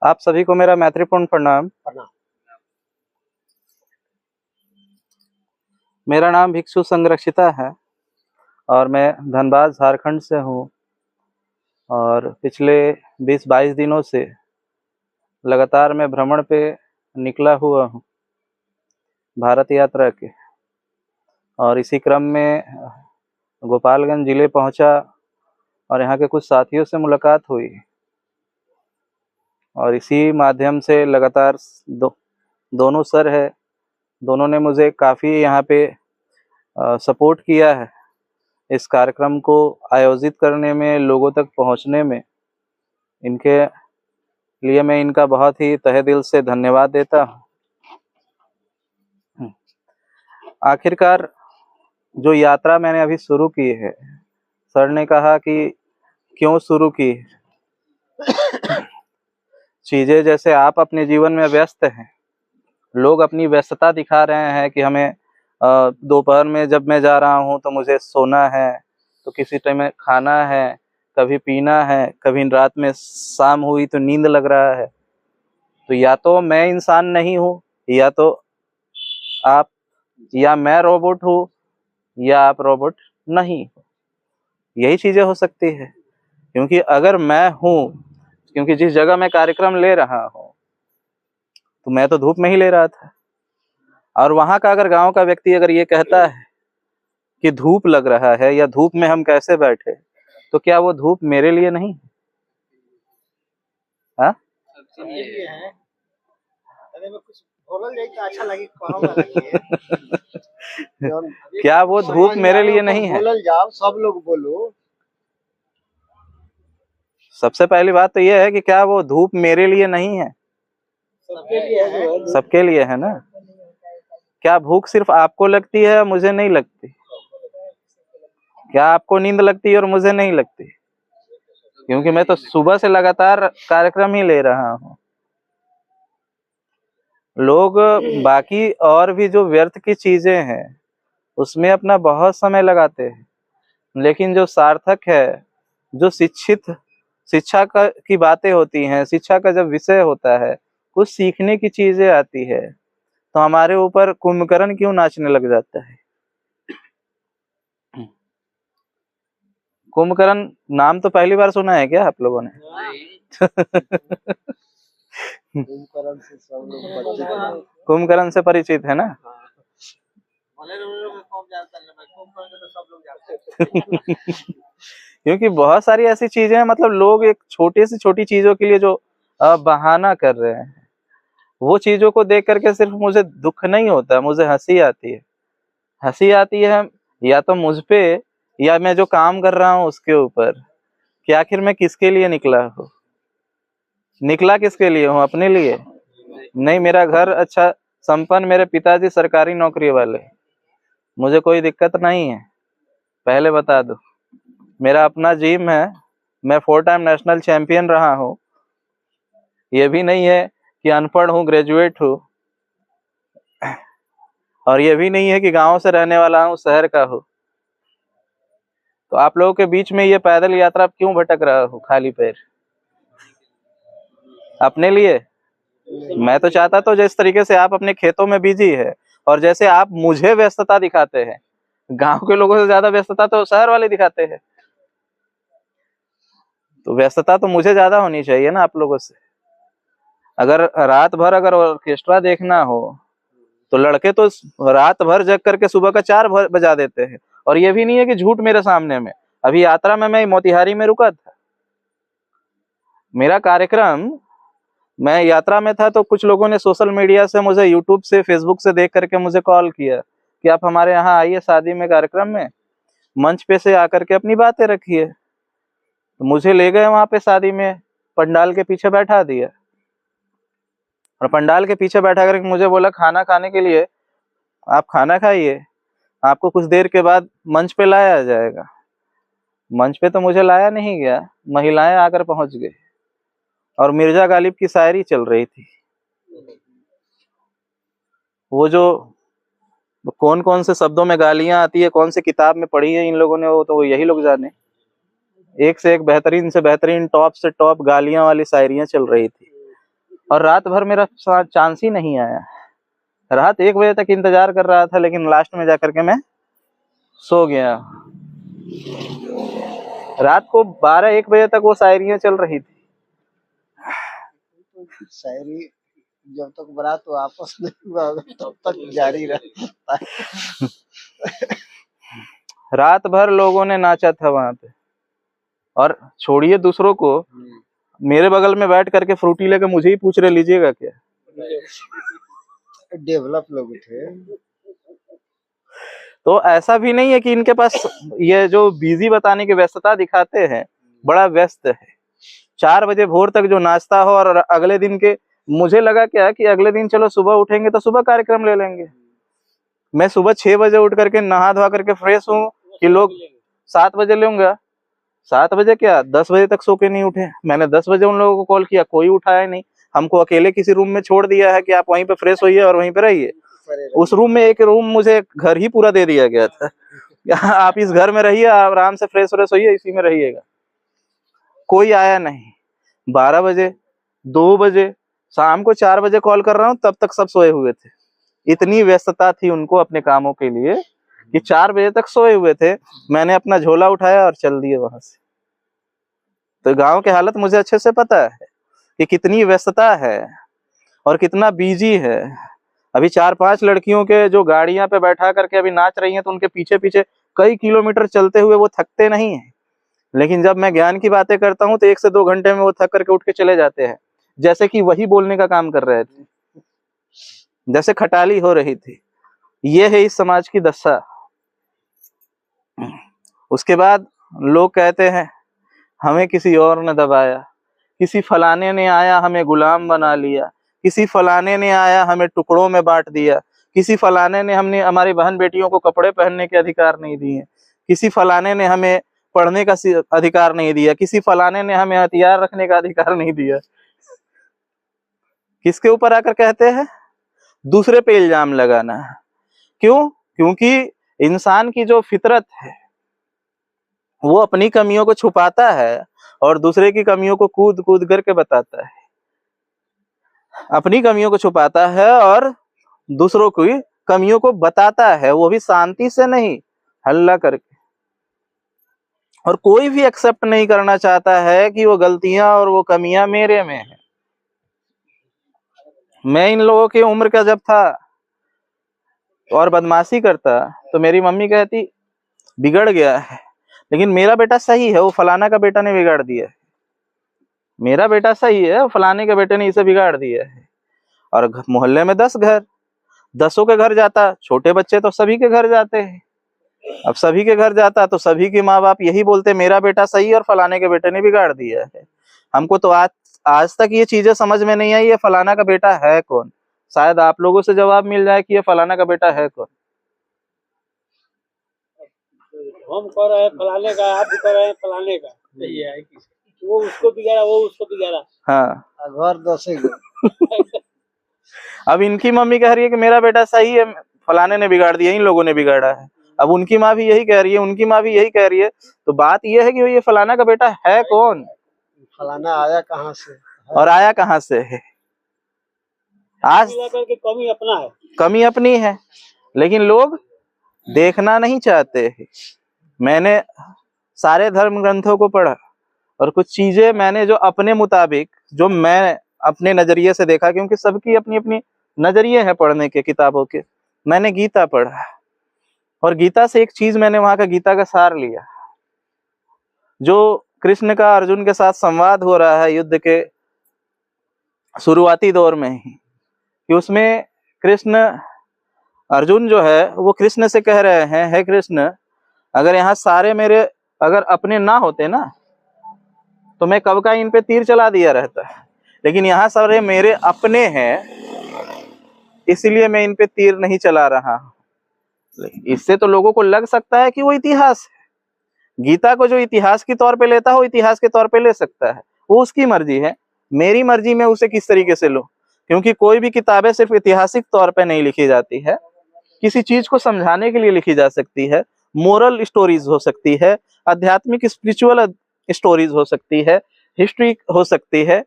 आप सभी को मेरा मैत्रीपूर्ण प्रणाम। मेरा नाम भिक्षु संरक्षिता है और मैं धनबाद झारखंड से हूँ और पिछले 20-22 दिनों से लगातार मैं भ्रमण पे निकला हुआ हूँ भारत यात्रा के। और इसी क्रम में गोपालगंज जिले पहुँचा और यहाँ के कुछ साथियों से मुलाकात हुई और इसी माध्यम से लगातार दोनों सर है, दोनों ने मुझे काफ़ी यहाँ पे सपोर्ट किया है इस कार्यक्रम को आयोजित करने में, लोगों तक पहुँचने में। इनके लिए मैं इनका बहुत ही तहे दिल से धन्यवाद देता हूँ। आखिरकार जो यात्रा मैंने अभी शुरू की है, सर ने कहा कि क्यों शुरू की। चीज़ें जैसे आप अपने जीवन में व्यस्त हैं, लोग अपनी व्यस्तता दिखा रहे हैं कि हमें दोपहर में जब मैं जा रहा हूँ तो मुझे सोना है, तो किसी टाइम में खाना है, कभी पीना है, कभी रात में शाम हुई तो नींद लग रहा है। तो या तो मैं इंसान नहीं हूँ, या तो आप, या मैं रोबोट हूँ, या आप रोबोट नहीं हो। यही चीज़ें हो सकती है। क्योंकि अगर मैं हूँ, क्योंकि जिस जगह मैं कार्यक्रम ले रहा हूँ तो मैं तो धूप में ही ले रहा था, और वहाँ का अगर गांव का व्यक्ति अगर ये कहता है कि धूप लग रहा है या धूप में हम कैसे बैठे, तो क्या वो धूप मेरे लिए नहीं? हाँ, अच्छा लगी क्या वो धूप मेरे लिए नहीं है? जाओ, सब लोग बोलो। सबसे पहली बात तो ये है कि क्या वो धूप मेरे लिए नहीं है? सबके लिए है। सबके लिए है ना। क्या भूख सिर्फ आपको लगती है, मुझे नहीं लगती? क्या आपको नींद लगती है और मुझे नहीं लगती? क्योंकि मैं तो सुबह से लगातार कार्यक्रम ही ले रहा हूँ। लोग बाकी और भी जो व्यर्थ की चीजें हैं उसमें अपना बहुत समय लगाते हैं, लेकिन जो सार्थक है, जो शिक्षा की बातें होती हैं, शिक्षा का जब विषय होता है, कुछ सीखने की चीजें आती है, तो हमारे ऊपर कुंभकर्ण क्यों नाचने लग जाता है? कुंभकर्ण नाम तो पहली बार सुना है क्या आप लोगों ने? कुंभकर्ण से परिचित है ना। क्योंकि बहुत सारी ऐसी चीजें हैं, मतलब लोग एक छोटी से छोटी चीजों के लिए जो बहाना कर रहे हैं, वो चीजों को देख करके सिर्फ मुझे दुख नहीं होता, मुझे हंसी आती है। हंसी आती है या तो मुझ पे या मैं जो काम कर रहा हूँ उसके ऊपर, कि आखिर मैं किसके लिए निकला हूँ। निकला किसके लिए हूँ? अपने लिए नहीं। मेरा घर अच्छा संपन्न, मेरे पिताजी सरकारी नौकरी वाले, मुझे कोई दिक्कत नहीं है, पहले बता दो। मेरा अपना जिम है, मैं 4 टाइम नेशनल चैंपियन रहा हूँ। ये भी नहीं है कि अनपढ़ हूँ, ग्रेजुएट हूँ, और ये भी नहीं है कि गांव से रहने वाला हूँ, शहर का हूँ। तो आप लोगों के बीच में ये पैदल यात्रा क्यों भटक रहा हूँ खाली पैर? अपने लिए। मैं तो चाहता तो जिस तरीके से आप अपने खेतों में बिजी है और जैसे आप मुझे व्यस्तता दिखाते हैं, गांव के लोगों से ज्यादा व्यस्तता तो शहर वाले दिखाते हैं, तो व्यस्तता तो मुझे ज्यादा होनी चाहिए ना आप लोगों से। अगर रात भर अगर ऑर्केस्ट्रा देखना हो तो लड़के तो रात भर जग करके सुबह का 4 बजा देते हैं। और ये भी नहीं है कि झूठ मेरे सामने में, अभी यात्रा में मैं मोतिहारी में रुका था, मेरा कार्यक्रम, मैं यात्रा में था, तो कुछ लोगों ने सोशल मीडिया से मुझे, यूट्यूब से, फेसबुक से देख करके मुझे कॉल किया कि आप हमारे यहाँ आइए शादी में, कार्यक्रम में मंच पे से आकर के अपनी बातें रखिए। तो मुझे ले गए वहां पे शादी में, पंडाल के पीछे बैठा दिया और पंडाल के पीछे बैठा करके मुझे बोला खाना खाने के लिए, आप खाना खाइए, आपको कुछ देर के बाद मंच पे लाया जाएगा। मंच पे तो मुझे लाया नहीं गया, महिलाएं आकर पहुंच गई और मिर्जा गालिब की शायरी चल रही थी। वो जो कौन कौन से शब्दों में गालियां आती है, कौन सी किताब में पढ़ी है इन लोगों ने, वो तो यही लोग जाने। एक से एक बेहतरीन से बेहतरीन, टॉप से टॉप गालियां वाली शायरियां चल रही थी। और रात भर मेरा चांस ही नहीं आया। रात 1 बजे तक इंतजार कर रहा था, लेकिन लास्ट में जाकर के मैं सो गया। रात को 12-1 बजे तक वो शायरियां चल रही थी। शायरी जब तक बारात वापस नहीं हुआ होगा तब तक जारी रहा। रात भर लोगों ने नाचा था वहां पे, और छोड़िए दूसरों को, मेरे बगल में बैठ करके फ्रूटी लेकर मुझे ही पूछ रहे लीजिएगा क्या। डेवलप लोग थे। तो ऐसा भी नहीं है कि इनके पास ये जो बिजी बताने की व्यस्तता दिखाते हैं, बड़ा व्यस्त है। 4 बजे भोर तक जो नाचता हो, और अगले दिन के, मुझे लगा क्या कि अगले दिन चलो सुबह उठेंगे तो सुबह कार्यक्रम ले लेंगे। मैं सुबह 6 बजे उठ करके नहा धोआ करके फ्रेश हूँ कि लोग 7 बजे लूंगा। 7 बजे क्या, 10 बजे तक सो के नहीं उठे। मैंने 10 बजे उन लोगों को कॉल किया, कोई उठाया नहीं। हमको अकेले किसी रूम में छोड़ दिया है कि आप वहीं पे फ्रेश होइए और वहीं पे रहिए। उस रूम में, एक रूम मुझे घर ही पूरा दे दिया गया था, आप इस घर में रहिए, आराम से फ्रेश व्रेश होइए, इसी में रहिएगा। कोई आया नहीं। 12 बजे, 2 बजे, शाम को 4 बजे कॉल कर रहा हूँ, तब तक सब सोए हुए थे। इतनी व्यस्तता थी उनको अपने कामों के लिए कि 4 बजे तक सोए हुए थे। मैंने अपना झोला उठाया और चल दिए वहां से। तो गांव की हालत मुझे अच्छे से पता है कि कितनी व्यस्तता है और कितना बिजी है। अभी 4-5 लड़कियों के जो गाड़ियां पे बैठा करके अभी नाच रही हैं, तो उनके पीछे पीछे कई किलोमीटर चलते हुए वो थकते नहीं हैं। लेकिन जब मैं ज्ञान की बातें करता हूँ तो 1 से 2 घंटे में वो थक करके उठ के चले जाते हैं, जैसे कि वही बोलने का काम कर रहे थे, जैसे खटाली हो रही थी। ये है इस समाज की दशा। उसके बाद लोग कहते हैं हमें किसी और ने दबाया, किसी फलाने ने आया हमें गुलाम बना लिया, किसी फलाने ने आया हमें टुकड़ों में बांट दिया, किसी फलाने ने हमने हमारी बहन बेटियों को कपड़े पहनने के अधिकार नहीं दिए, किसी फलाने ने हमें पढ़ने का अधिकार नहीं दिया, किसी फलाने ने हमें हथियार रखने का अधिकार नहीं दिया। किसके ऊपर आकर कहते हैं? दूसरे पे इल्जाम लगाना। क्यों? क्योंकि इंसान की जो फितरत है वो अपनी कमियों को छुपाता है और दूसरे की कमियों को कूद कूद करके बताता है। अपनी कमियों को छुपाता है और दूसरों की कमियों को बताता है, वो भी शांति से नहीं, हल्ला करके। और कोई भी एक्सेप्ट नहीं करना चाहता है कि वो गलतियां और वो कमियां मेरे में है। मैं इन लोगों की उम्र का जब था और बदमाशी करता तो मेरी मम्मी कहती बिगड़ गया है, लेकिन मेरा बेटा सही है, वो फलाना का बेटा ने बिगाड़ दिया है। मेरा बेटा सही है, फलाने के बेटे ने इसे बिगाड़ दिया है। और मोहल्ले में 10 घर, 10 के घर जाता, छोटे बच्चे तो सभी के घर जाते हैं। अब सभी के घर जाता तो सभी के माँ बाप यही बोलते मेरा बेटा सही और फलाने के बेटे ने बिगाड़ दिया है। हमको तो आज तक ये चीजें समझ में नहीं आई, ये फलाना का बेटा है कौन। शायद आप लोगों से जवाब मिल जाए कि ये फलाना का बेटा है कौन। हम कह रहे हैं फलाने का, आप भी कह रहे हैं फलाने का। सही है, वो उसको बिगाड़ा, वो उसको बिगाड़ा। हाँ, घर 10 अब इनकी मम्मी कह रही है कि मेरा बेटा सही है, फलाने ने बिगाड़ दिया, इन लोगों ने बिगाड़ा है। अब उनकी माँ भी यही कह रही है, उनकी माँ भी यही कह रही है। तो बात यह है कि ये फलाना का बेटा है कौन, फलाना आया कहाँ से और आया कहाँ से है। आज करके कमी अपना है, कमी अपनी है, लेकिन लोग देखना नहीं चाहते हैं। मैंने सारे धर्म ग्रंथों को पढ़ा और कुछ चीजें मैंने जो अपने मुताबिक, जो मैं अपने नजरिए से देखा, क्योंकि सबकी अपनी अपनी नजरिए हैं पढ़ने के, किताबों के। मैंने गीता पढ़ा और गीता से एक चीज मैंने वहां का गीता का सार लिया। जो कृष्ण का अर्जुन के साथ संवाद हो रहा है युद्ध के शुरुआती दौर में ही, कि उसमें कृष्ण, अर्जुन जो है वो कृष्ण से कह रहे हैं, हे कृष्ण, अगर यहाँ सारे मेरे अगर अपने ना होते ना तो मैं कब का इन पे तीर चला दिया रहता, लेकिन यहाँ सारे मेरे अपने हैं इसलिए मैं इन पे तीर नहीं चला रहा। इससे तो लोगों को लग सकता है कि वो इतिहास है। गीता को जो इतिहास के तौर पे लेता है वो इतिहास के तौर पे ले सकता है, वो उसकी मर्जी है। मेरी मर्जी में उसे किस तरीके से लो, क्योंकि कोई भी किताबें सिर्फ ऐतिहासिक तौर पे नहीं लिखी जाती है, किसी चीज को समझाने के लिए लिखी जा सकती है। मोरल स्टोरीज हो सकती है, आध्यात्मिक स्पिरिचुअल स्टोरीज हो सकती है, हिस्ट्री हो सकती है।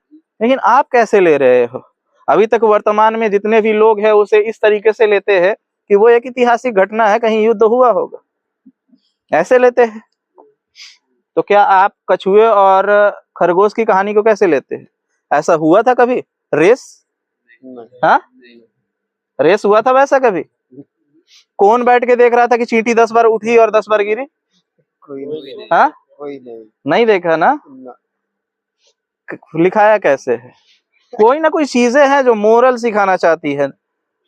लेकिन आप कैसे ले रहे हो? अभी तक वर्तमान में जितने भी लोग हैं उसे इस तरीके से लेते हैं कि वो एक ऐतिहासिक घटना है, कहीं युद्ध हुआ होगा, ऐसे लेते हैं। तो क्या आप कछुए और खरगोश की कहानी को कैसे लेते हैं? ऐसा हुआ था कभी रेस? हाँ, रेस हुआ था वैसा कभी? कौन बैठ के देख रहा था कि चींटी 10 बार उठी और 10 बार गिरी? कोई नहीं, हाँ, कोई नहीं नहीं देखा ना। ना। लिखाया कैसे है? कोई ना कोई चीजें हैं जो मोरल सिखाना चाहती है,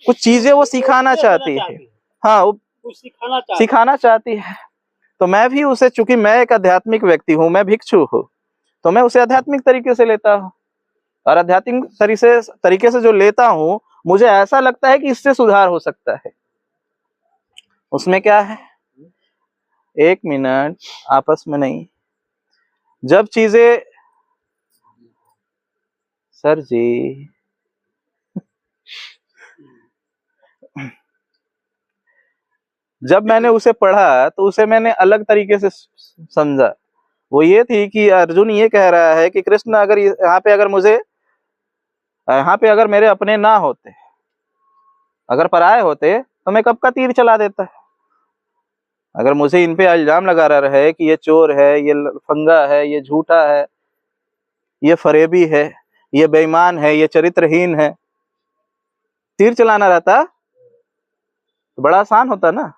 कुछ चीजें वो सिखाना चाहती है। हाँ, वो कुछ सिखाना सिखाना चाहती है। तो मैं भी उसे, चूंकि मैं एक आध्यात्मिक व्यक्ति हूँ, मैं भिक्षु हूँ, तो मैं उसे आध्यात्मिक तरीके से लेता हूँ। और आध्यात्मिक तरीके से जो लेता हूँ, मुझे ऐसा लगता है कि इससे सुधार हो सकता है। उसमें क्या है, 1 मिनट, आपस में नहीं। जब चीजें, सर जी, जब मैंने उसे पढ़ा तो उसे मैंने अलग तरीके से समझा। वो ये थी कि अर्जुन ये कह रहा है कि कृष्ण अगर यहाँ पे अगर मेरे अपने ना होते, अगर पराये होते, तो मैं कब का तीर चला देता। अगर मुझे इन पे इल्जाम लगा रहा है कि ये चोर है, ये फंगा है, ये झूठा है, ये फरेबी है, ये बेईमान है, ये चरित्रहीन है, तीर चलाना रहता तो बड़ा आसान होता ना।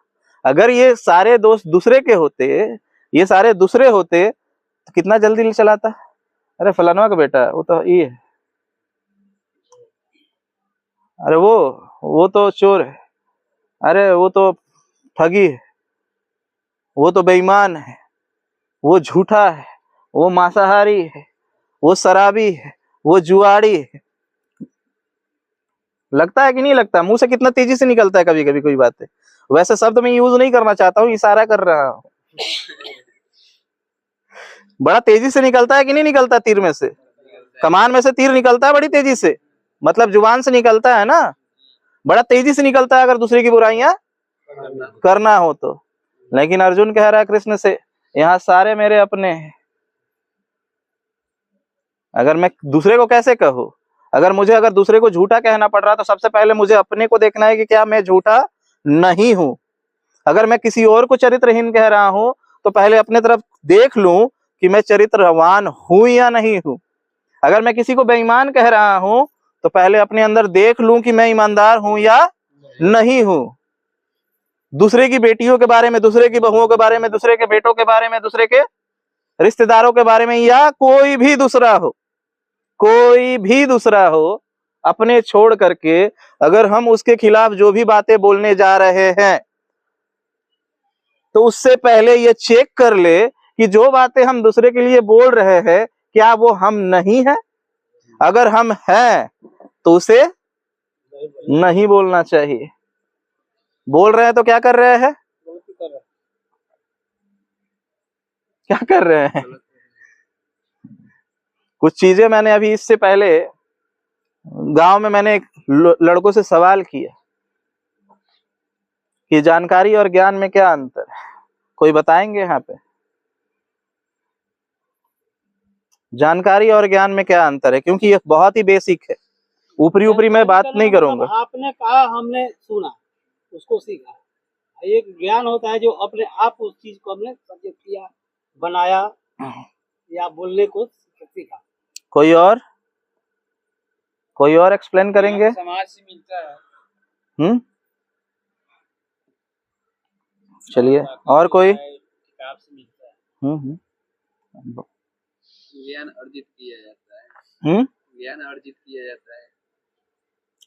अगर ये सारे दोस्त दूसरे के होते, ये सारे दूसरे होते, तो कितना जल्दी चलाता। अरे फलानवा का बेटा वो तो ये है, अरे वो तो चोर है, अरे वो तो ठगी है, वो तो बेईमान है, वो झूठा है, वो मांसाहारी है, वो शराबी है, वो जुआड़ी है। लगता है कि नहीं लगता? मुंह से कितना तेजी से निकलता है कभी कभी कोई बातें। वैसे शब्द मैं यूज नहीं करना चाहता हूँ, इशारा कर रहा हूँ। बड़ा तेजी से निकलता है कि नहीं निकलता? तीर में से, कमान में से तीर निकलता है बड़ी तेजी से, मतलब जुबान से निकलता है ना, बड़ा तेजी से निकलता है अगर दूसरे की बुराइयां करना हो तो। लेकिन अर्जुन कह रहा है कृष्ण से, यहाँ सारे मेरे अपने हैं। अगर मैं दूसरे को कैसे कहूँ? अगर दूसरे को झूठा कहना पड़ रहा तो सबसे पहले मुझे अपने को देखना है कि क्या मैं झूठा नहीं हूं। अगर मैं किसी और को चरित्रहीन कह रहा हूं तो पहले अपने तरफ देख लूं कि मैं चरित्रवान हूं या नहीं हूं। अगर मैं किसी को बेईमान कह रहा हूं तो पहले अपने अंदर देख लूं कि मैं ईमानदार हूं या नहीं हूं। दूसरे की बेटियों के बारे में, दूसरे की बहुओं के बारे में, दूसरे के बेटों के बारे में, दूसरे के रिश्तेदारों के बारे में, या कोई भी दूसरा हो, अपने छोड़ करके अगर हम उसके खिलाफ जो भी बातें बोलने जा रहे हैं तो उससे पहले ये चेक कर ले कि जो बातें हम दूसरे के लिए बोल रहे हैं क्या वो हम नहीं है। अगर हम हैं तो उसे नहीं बोलना चाहिए। बोल रहे हैं तो क्या कर रहे हैं? क्या कर रहे हैं? कुछ चीजें मैंने अभी इससे पहले गांव में मैंने लड़कों से सवाल किया कि जानकारी और ज्ञान में क्या अंतर है, कोई बताएंगे? यहाँ पे जानकारी और ज्ञान में क्या अंतर है, क्योंकि ये बहुत ही बेसिक है, ऊपरी मैं बात नहीं करूंगा। आपने कहा, हमने सुना, उसको सीखा। एक ज्ञान होता है जो अपने आप उस चीज को हमने सब्जेक्ट किया, बनाया या बोलने को सीखा। कोई और एक्सप्लेन करेंगे? समाज से मिलता है। चलिए, और कोई? किताब से मिलता है। ज्ञान अर्जित किया जाता है। ज्ञान अर्जित किया जाता है।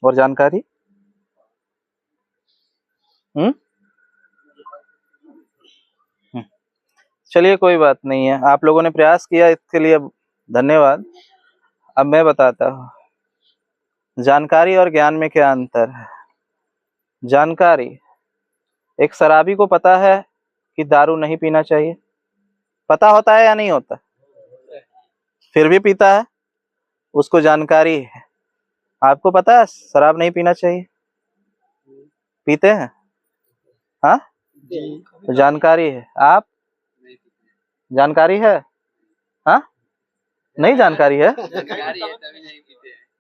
और जानकारी? चलिए, कोई बात नहीं है, आप लोगों ने प्रयास किया, इसके लिए धन्यवाद। अब मैं बताता हूँ जानकारी और ज्ञान में क्या अंतर है। जानकारी, एक शराबी को पता है कि दारू नहीं पीना चाहिए, पता होता है या नहीं होता? फिर भी पीता है, उसको जानकारी है। आपको पता है शराब नहीं पीना चाहिए, पीते हैं? हाँ, तो जानकारी है। आप जानकारी है? हाँ, नहीं जानकारी है,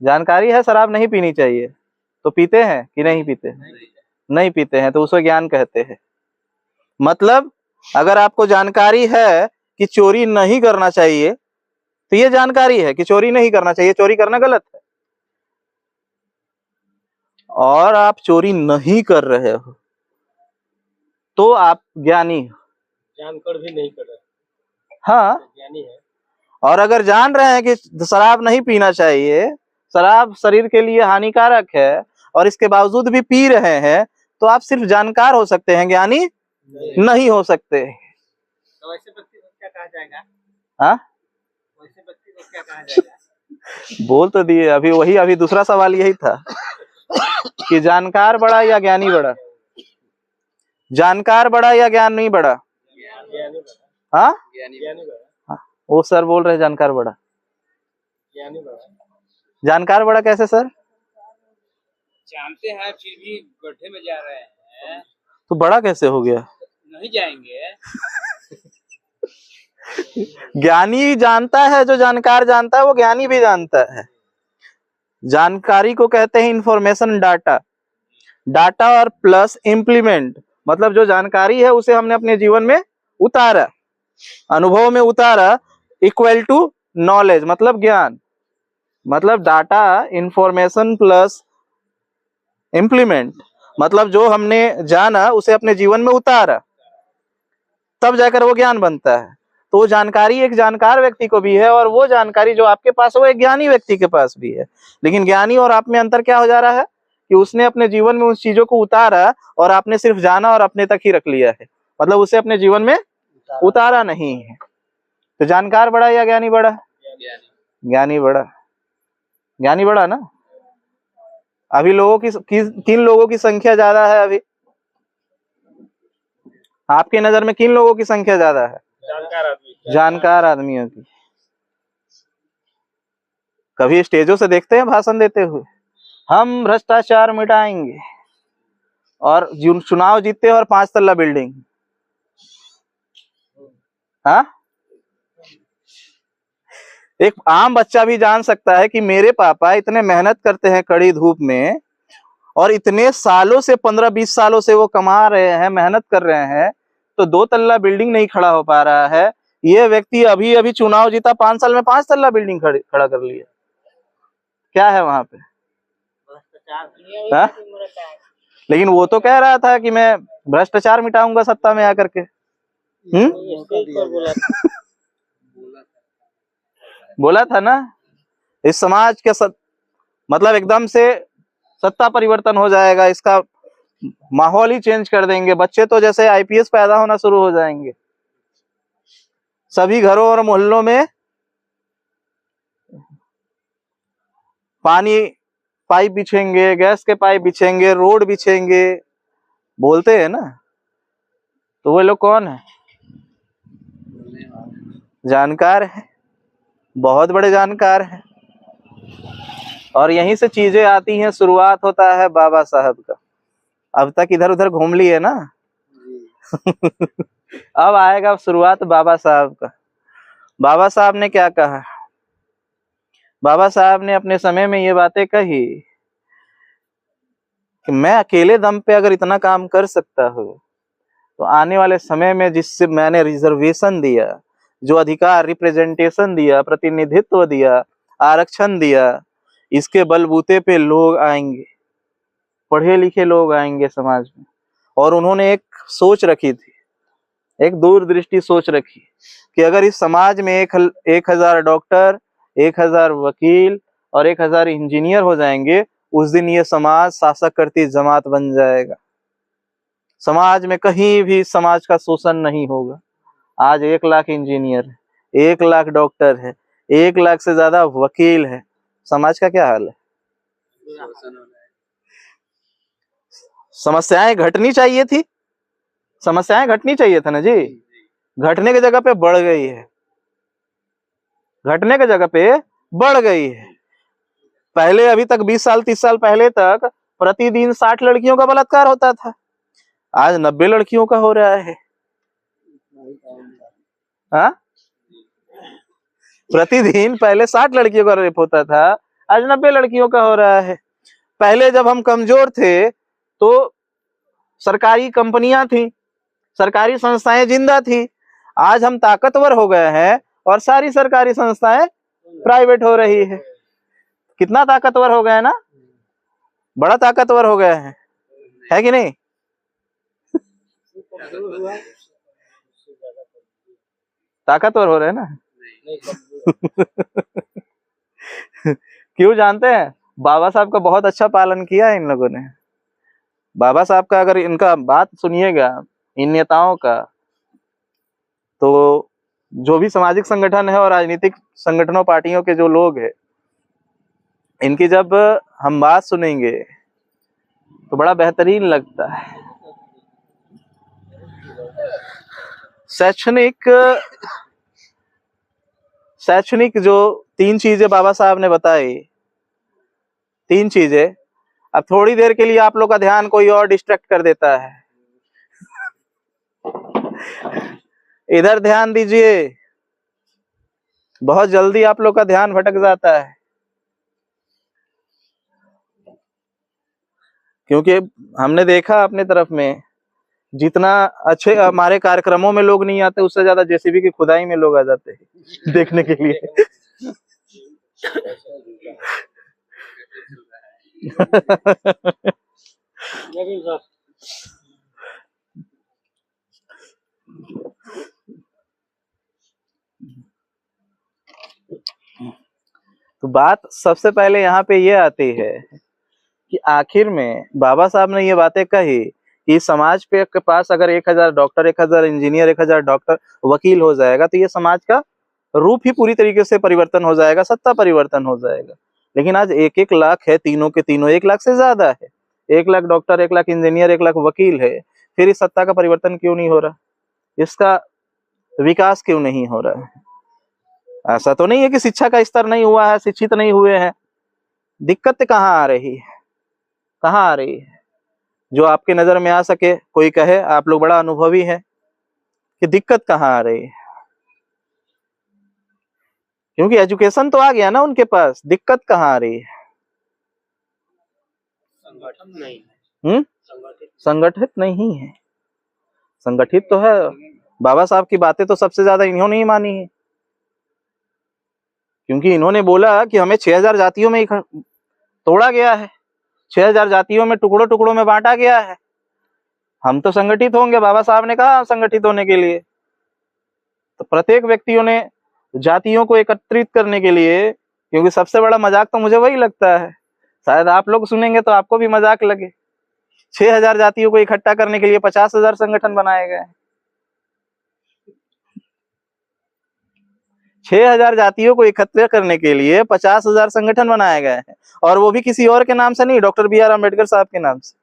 जानकारी है शराब नहीं पीनी चाहिए, तो पीते हैं कि नहीं पीते? नहीं पीते हैं, तो उसको ज्ञान कहते हैं। मतलब अगर आपको जानकारी है कि चोरी नहीं करना चाहिए, तो ये जानकारी है कि चोरी नहीं करना चाहिए, चोरी करना गलत है, और आप चोरी नहीं कर रहे हो, तो आप ज्ञानी हो। जानकर भी नहीं कर रहे, हाँ, ज्ञानी है। और अगर जान रहे हैं कि शराब नहीं पीना चाहिए, शराब शरीर के लिए हानिकारक है, और इसके बावजूद भी पी रहे हैं, तो आप सिर्फ जानकार हो सकते हैं, ज्ञानी नहीं हो सकते। तो ऐसे व्यक्ति को क्या कहा जाएगा? हाँ, वैसे व्यक्ति को क्या कहा जाएगा? बोल तो दिए अभी दूसरा सवाल यही था कि जानकार बड़ा या ज्ञानी बड़ा? जानकार बड़ा या ज्ञान नहीं बड़ा? ज्ञानी बड़ा। हाँ, ज्ञानी बड़ा। वो सर बोल रहे जानकार बड़ा। ज्ञानी बड़ा। जानकार बड़ा कैसे सर? जानते हैं फिर भी गड्ढे में जा रहे हैं, तो बड़ा कैसे हो गया? नहीं जाएंगे। ज्ञानी जानता है, जो जानकार जानता है वो ज्ञानी भी जानता है। जानकारी को कहते हैं इंफॉर्मेशन डाटा। डाटा और प्लस इम्प्लीमेंट, मतलब जो जानकारी है उसे हमने अपने जीवन में उतारा, अनुभव में उतारा, इक्वल टू नॉलेज मतलब ज्ञान। मतलब डाटा इंफॉर्मेशन प्लस इम्प्लीमेंट, मतलब जो हमने जाना उसे अपने जीवन में उतारा, तब जाकर वो ज्ञान बनता है। तो वो जानकारी एक जानकार व्यक्ति को भी है, और वो जानकारी जो आपके पास है वो एक ज्ञानी व्यक्ति के पास भी है। लेकिन ज्ञानी और आप में अंतर क्या हो जा रहा है कि उसने अपने जीवन में उस चीजों को उतारा, और आपने सिर्फ जाना और अपने तक ही रख लिया है, मतलब उसे अपने जीवन में उतारा नहीं है। तो जानकार बड़ा या ज्ञानी बड़ा? ज्ञानी बड़ा। ज्ञानी बड़ा ना। अभी लोगों की किन लोगों की संख्या ज्यादा है? अभी आपकी नजर में किन लोगों की संख्या ज्यादा है? जानकार आदमी। जानकार आदमियों की। कभी स्टेजों से देखते हैं भाषण देते हुए, हम भ्रष्टाचार मिटाएंगे, और चुनाव जीतते हैं और 5 तल्ला बिल्डिंग। हाँ, एक आम बच्चा भी जान सकता है कि मेरे पापा इतने मेहनत करते हैं कड़ी धूप में, और इतने सालों से 15-20 सालों से वो कमा रहे हैं, मेहनत कर रहे हैं, तो 2 तल्ला बिल्डिंग नहीं खड़ा हो पा रहा है। ये व्यक्ति अभी अभी चुनाव जीता, 5 साल में 5 तल्ला बिल्डिंग खड़ा कर लिया। क्या है वहां पे? हाँ? लेकिन वो तो कह रहा था कि मैं भ्रष्टाचार मिटाऊंगा सत्ता में आकर के। बोला था ना, इस समाज के मतलब एकदम से सत्ता परिवर्तन हो जाएगा, इसका माहौल ही चेंज कर देंगे। बच्चे तो जैसे आईपीएस पैदा होना शुरू हो जाएंगे। सभी घरों और मोहल्लों में पानी पाइप बिछेंगे, गैस के पाइप बिछेंगे, रोड बिछेंगे, बोलते हैं ना। तो वो लोग कौन है? जानकार है, बहुत बड़े जानकार है। और यहीं से चीजें आती हैं, शुरुआत होता है बाबा साहब का। अब तक इधर उधर घूम लिए ना अब आएगा शुरुआत बाबा साहब का। बाबा साहब ने क्या कहा? बाबा साहब ने अपने समय में ये बातें कही कि मैं अकेले दम पे अगर इतना काम कर सकता हूँ, तो आने वाले समय में जिससे मैंने रिजर्वेशन दिया, जो अधिकार रिप्रेजेंटेशन दिया, प्रतिनिधित्व दिया, आरक्षण दिया, इसके बलबूते पे लोग आएंगे, पढ़े लिखे लोग आएंगे समाज में। और उन्होंने एक सोच रखी थी, एक दूरदृष्टि सोच रखी कि अगर इस समाज में 1000 डॉक्टर, 1000 वकील और 1000 इंजीनियर हो जाएंगे, उस दिन ये समाज शासक करती जमात बन जाएगा। समाज में कहीं भी समाज का शोषण नहीं होगा। आज 1 लाख इंजीनियर है, 1 लाख डॉक्टर है, 1 लाख से ज्यादा वकील है, समाज का क्या हाल है? समस्याएं घटनी चाहिए थी, समस्याएं घटनी चाहिए था ना जी। घटने की जगह पे बढ़ गई है, घटने की जगह पे बढ़ गई है। पहले अभी तक 20 साल 30 साल पहले तक प्रतिदिन 60 लड़कियों का बलात्कार होता था, आज 90 लड़कियों का हो रहा है। हाँ, प्रतिदिन पहले 60 लड़कियों का रेप होता था, आज 90 लड़कियों का हो रहा है। पहले जब हम कमजोर थे तो सरकारी कंपनियां थी, सरकारी संस्थाएं जिंदा थी। आज हम ताकतवर हो गए हैं और सारी सरकारी संस्थाएं प्राइवेट हो रही है। कितना ताकतवर हो गए ना, बड़ा ताकतवर हो गए हैं, है कि नहीं? ताकतवर हो रहे हैं ना। क्यों जानते हैं? बाबा साहब का बहुत अच्छा पालन किया है इन लोगों ने। बाबा साहब का अगर इनका बात सुनिएगा, इन नेताओं का, तो जो भी सामाजिक संगठन है और राजनीतिक संगठनों पार्टियों के जो लोग हैं, इनकी जब हम बात सुनेंगे तो बड़ा बेहतरीन लगता है। शैक्षणिक जो 3 चीजें बाबा साहब ने बताई, 3 चीजें, अब थोड़ी देर के लिए आप लोग का ध्यान कोई और डिस्ट्रैक्ट कर देता है। इधर ध्यान दीजिए, बहुत जल्दी आप लोग का ध्यान भटक जाता है, क्योंकि हमने देखा अपने तरफ में जितना अच्छे हमारे कार्यक्रमों में लोग नहीं आते, उससे ज्यादा जेसीबी की खुदाई में लोग आ जाते हैं देखने के लिए। तो बात सबसे पहले यहाँ पे ये आती है कि आखिर में बाबा साहब ने ये बातें कही कि समाज पे के पास अगर 1000 डॉक्टर, 1000 इंजीनियर, 1000 डॉक्टर, वकील हो जाएगा तो ये समाज का रूप ही पूरी तरीके से परिवर्तन हो जाएगा, सत्ता परिवर्तन हो जाएगा। लेकिन आज 1-1 लाख है, तीनों के तीनों, 1 लाख से ज्यादा है, 1 लाख डॉक्टर, 1 लाख इंजीनियर, 1 लाख वकील है। फिर इस सत्ता का परिवर्तन क्यों नहीं हो रहा? इसका विकास क्यों नहीं हो रहा है? ऐसा तो नहीं है कि शिक्षा का स्तर नहीं हुआ है, शिक्षित नहीं हुए हैं। दिक्कत कहाँ आ रही है? कहाँ आ रही है? जो आपके नजर में आ सके, कोई कहे, आप लोग बड़ा अनुभवी हैं, कि दिक्कत कहाँ आ रही है। क्योंकि एजुकेशन तो आ गया ना उनके पास, दिक्कत कहाँ आ रही है? संगठन नहीं, संगठित नहीं है। संगठित तो है। बाबा साहब की बातें तो सबसे ज्यादा इन्होंने ही मानी है, क्योंकि इन्होंने बोला कि हमें 6000 जातियों में तोड़ा गया है, 6000 जातियों में टुकड़ों टुकड़ों में बांटा गया है, हम तो संगठित होंगे। बाबा साहब ने कहा संगठित होने के लिए, तो प्रत्येक व्यक्तियों ने जातियों को एकत्रित करने के लिए, क्योंकि सबसे बड़ा मजाक तो मुझे वही लगता है, शायद आप लोग सुनेंगे तो आपको भी मजाक लगे, 6000 जातियों को इकट्ठा करने के लिए 50,000 संगठन बनाए गए। 6000 जातियों को इकट्ठा करने के लिए 50,000 संगठन बनाए गए हैं, और वो भी किसी और के नाम से नहीं, डॉक्टर BR अम्बेडकर साहब के नाम से।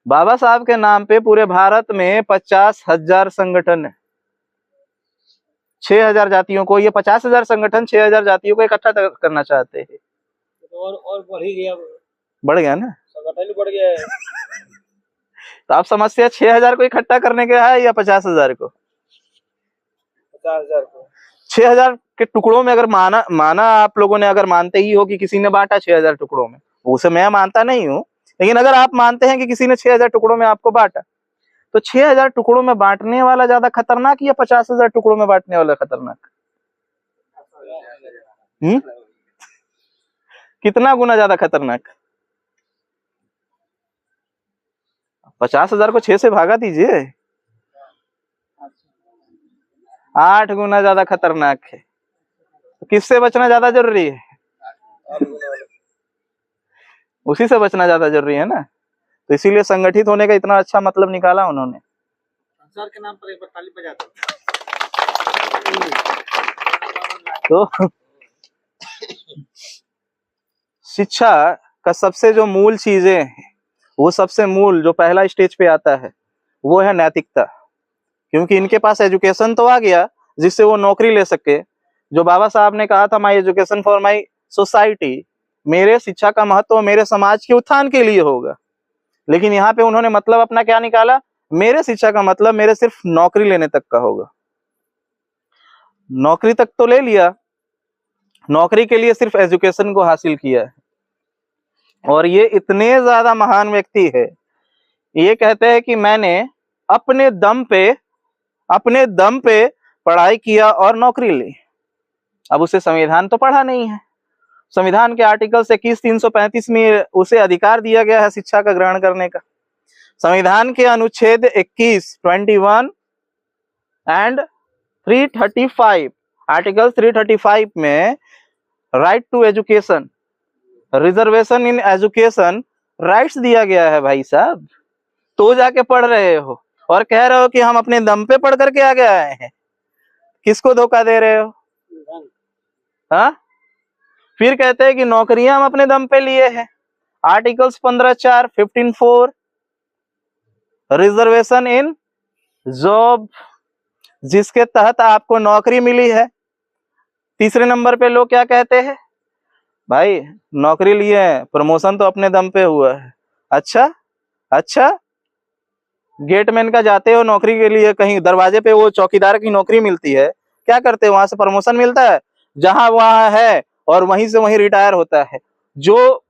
बाबा साहब के नाम पे पूरे भारत में 50,000 संगठन है। 6000 जातियों को, ये 50,000 संगठन 6000 जातियों को इकट्ठा करना चाहते हैं। और बढ़ ही गया, बढ़ गया ना, संगठन बढ़ गया है। तो आप समस्या 6000 को इकट्ठा करने का है या 50,000 को? 50,000 को। 6000 के टुकड़ों में अगर माना आप लोगों ने, अगर मानते ही हो कि किसी ने बांटा 6000 टुकड़ों में, उसे मैं मानता नहीं हूं, लेकिन अगर आप मानते हैं कि किसी ने 6000 टुकड़ों में आपको बांटा, तो 6000 टुकड़ों में बांटने वाला ज्यादा खतरनाक या 50,000 टुकड़ों में बांटने वाला खतरनाक? कितना गुना ज्यादा खतरनाक? 50,000 को 6 से भागा दीजिए, 8 गुना ज्यादा खतरनाक है। तो किससे बचना ज्यादा जरूरी है? उसी से बचना ज्यादा जरूरी है ना। तो इसीलिए संगठित होने का इतना अच्छा मतलब निकाला उन्होंने। सर के नाम पर एक बार ताली बजा दो। तो शिक्षा का सबसे जो मूल चीजें हैं, वो सबसे मूल जो पहला स्टेज पे आता है वो है नैतिकता। क्योंकि इनके पास एजुकेशन तो आ गया जिससे वो नौकरी ले सके। जो बाबा साहब ने कहा था, my education for my society, मेरे शिक्षा का महत्व मेरे समाज के उत्थान के लिए होगा। लेकिन यहाँ पे उन्होंने मतलब अपना क्या निकाला? मेरे शिक्षा का मतलब मेरे सिर्फ नौकरी लेने तक का होगा। नौकरी तक तो ले लिया, नौकरी के लिए सिर्फ एजुकेशन को हासिल किया है। और ये इतने ज्यादा महान व्यक्ति है, ये कहते हैं कि मैंने अपने दम पे पढ़ाई किया और नौकरी ली। अब उसे संविधान तो पढ़ा नहीं है। संविधान के आर्टिकल 21-335 में उसे अधिकार दिया गया है शिक्षा का ग्रहण करने का। संविधान के अनुच्छेद 21, 21 एंड 335, आर्टिकल 335 में right to education, reservation in education rights दिया गया है भाई साहब। तो जाके पढ़ रहे हो और कह रहे हो कि हम अपने दम पे पढ़ करके आगे आए हैं। किसको धोखा दे रहे हो? हाँ, फिर कहते हैं कि नौकरियां हम अपने दम पे लिए हैं। आर्टिकल्स 15(4), 15(4), रिजर्वेशन इन जॉब, जिसके तहत आपको नौकरी मिली है। तीसरे नंबर पे लोग क्या कहते हैं, भाई नौकरी लिए हैं, प्रमोशन तो अपने दम पे हुआ है। अच्छा, गेटमैन का जाते हो नौकरी के लिए, कहीं दरवाजे पे वो चौकीदार की नौकरी मिलती है, क्या करते हैं, वहां से प्रमोशन मिलता है, जहां वहां है और वहीं से वहीं रिटायर होता है। जो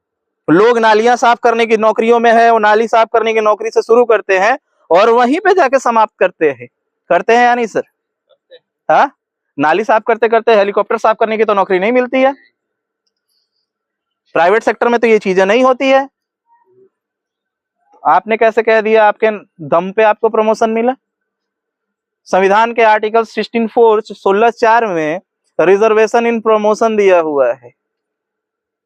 लोग नालियां साफ करने की नौकरियों में है, वो नाली साफ करने की नौकरी से शुरू करते हैं और वहीं पे जाके समाप्त करते हैं या नहीं सर? हाँ, नाली साफ करते करते हेलीकॉप्टर साफ करने की तो नौकरी नहीं मिलती है। प्राइवेट सेक्टर में तो ये चीजें नहीं होती है। आपने कैसे कह दिया आपके दम पे आपको प्रमोशन मिला? संविधान के आर्टिकल 16(4), 16(4) में रिजर्वेशन इन प्रमोशन दिया हुआ है।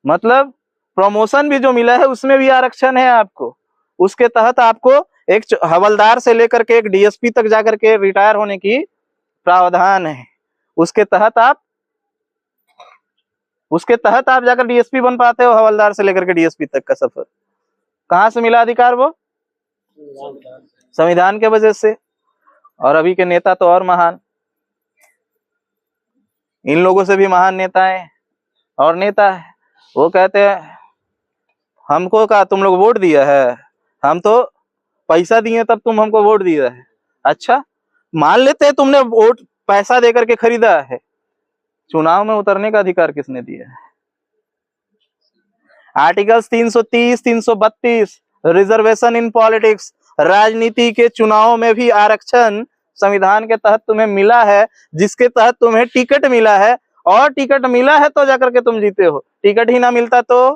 मतलब प्रमोशन भी जो मिला है उसमें भी आरक्षण है आपको। उसके तहत आपको एक हवलदार से लेकर के एक डीएसपी तक जाकर के रिटायर होने की प्रावधान है। उसके तहत आप जाकर डीएसपी बन पाते हो। हवलदार से लेकर के डीएसपी तक का सफर कहां से मिला अधिकार? वो संविधान के वजह से। और अभी के नेता तो और महान, इन लोगों से भी महान नेता है और नेता है। वो कहते हैं हमको का तुम लोग वोट दिया है, हम तो पैसा दिए तब तुम हमको वोट दिया है। अच्छा, मान लेते हैं तुमने वोट पैसा देकर के खरीदा है, चुनाव में उतरने का अधिकार किसने दिया है? आर्टिकल्स 330, 332, रिजर्वेशन इन पॉलिटिक्स, राजनीति के चुनाव में भी आरक्षण संविधान के तहत तुम्हें मिला है, जिसके तहत तुम्हें टिकट मिला है। और टिकट मिला है तो जाकर के तुम जीते हो, टिकट ही ना मिलता तो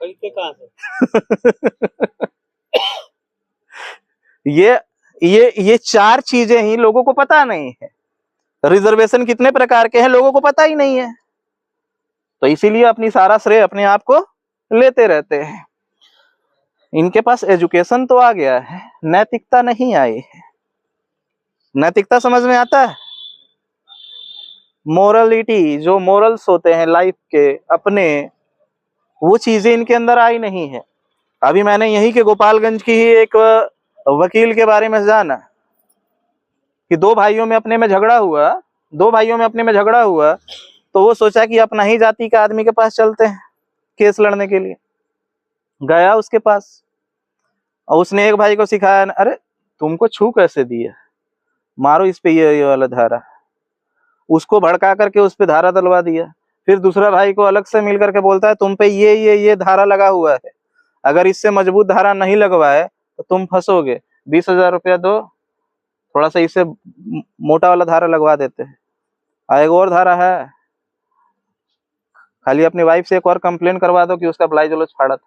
खरीदते कहां से? ये चार चीजें ही लोगों को पता नहीं है। रिजर्वेशन कितने प्रकार के हैं लोगों को पता ही नहीं है, तो इसीलिए अपनी सारा श्रेय अपने आप को लेते रहते हैं। इनके पास एजुकेशन तो आ गया है, नैतिकता नहीं आई है। नैतिकता समझ में आता है? मोरलिटी, जो मोरल्स होते हैं लाइफ के अपने, वो चीजें इनके अंदर आई नहीं है। अभी मैंने यही के गोपालगंज की ही एक वकील के बारे में जाना कि दो भाइयों में अपने में झगड़ा हुआ, तो वो सोचा कि अपना ही जाति का आदमी के पास चलते हैं केस लड़ने के लिए। गया उसके पास और उसने एक भाई को सिखाया, अरे तुमको छू कैसे दिया, मारो इस पे ये वाला धारा। उसको भड़का करके उस पे धारा डलवा दिया। फिर दूसरा भाई को अलग से मिल करके बोलता है तुम पे ये धारा लगा हुआ है, अगर इससे मजबूत धारा नहीं लगवाए तो तुम फंसोगे, 20,000 रुपया दो, थोड़ा सा इससे मोटा वाला धारा लगवा देते हैं। एक और धारा है, खाली अपनी वाइफ से एक और कंप्लेन करवा दो कि उसका ब्लाउज व्लाउज फाड़ा था।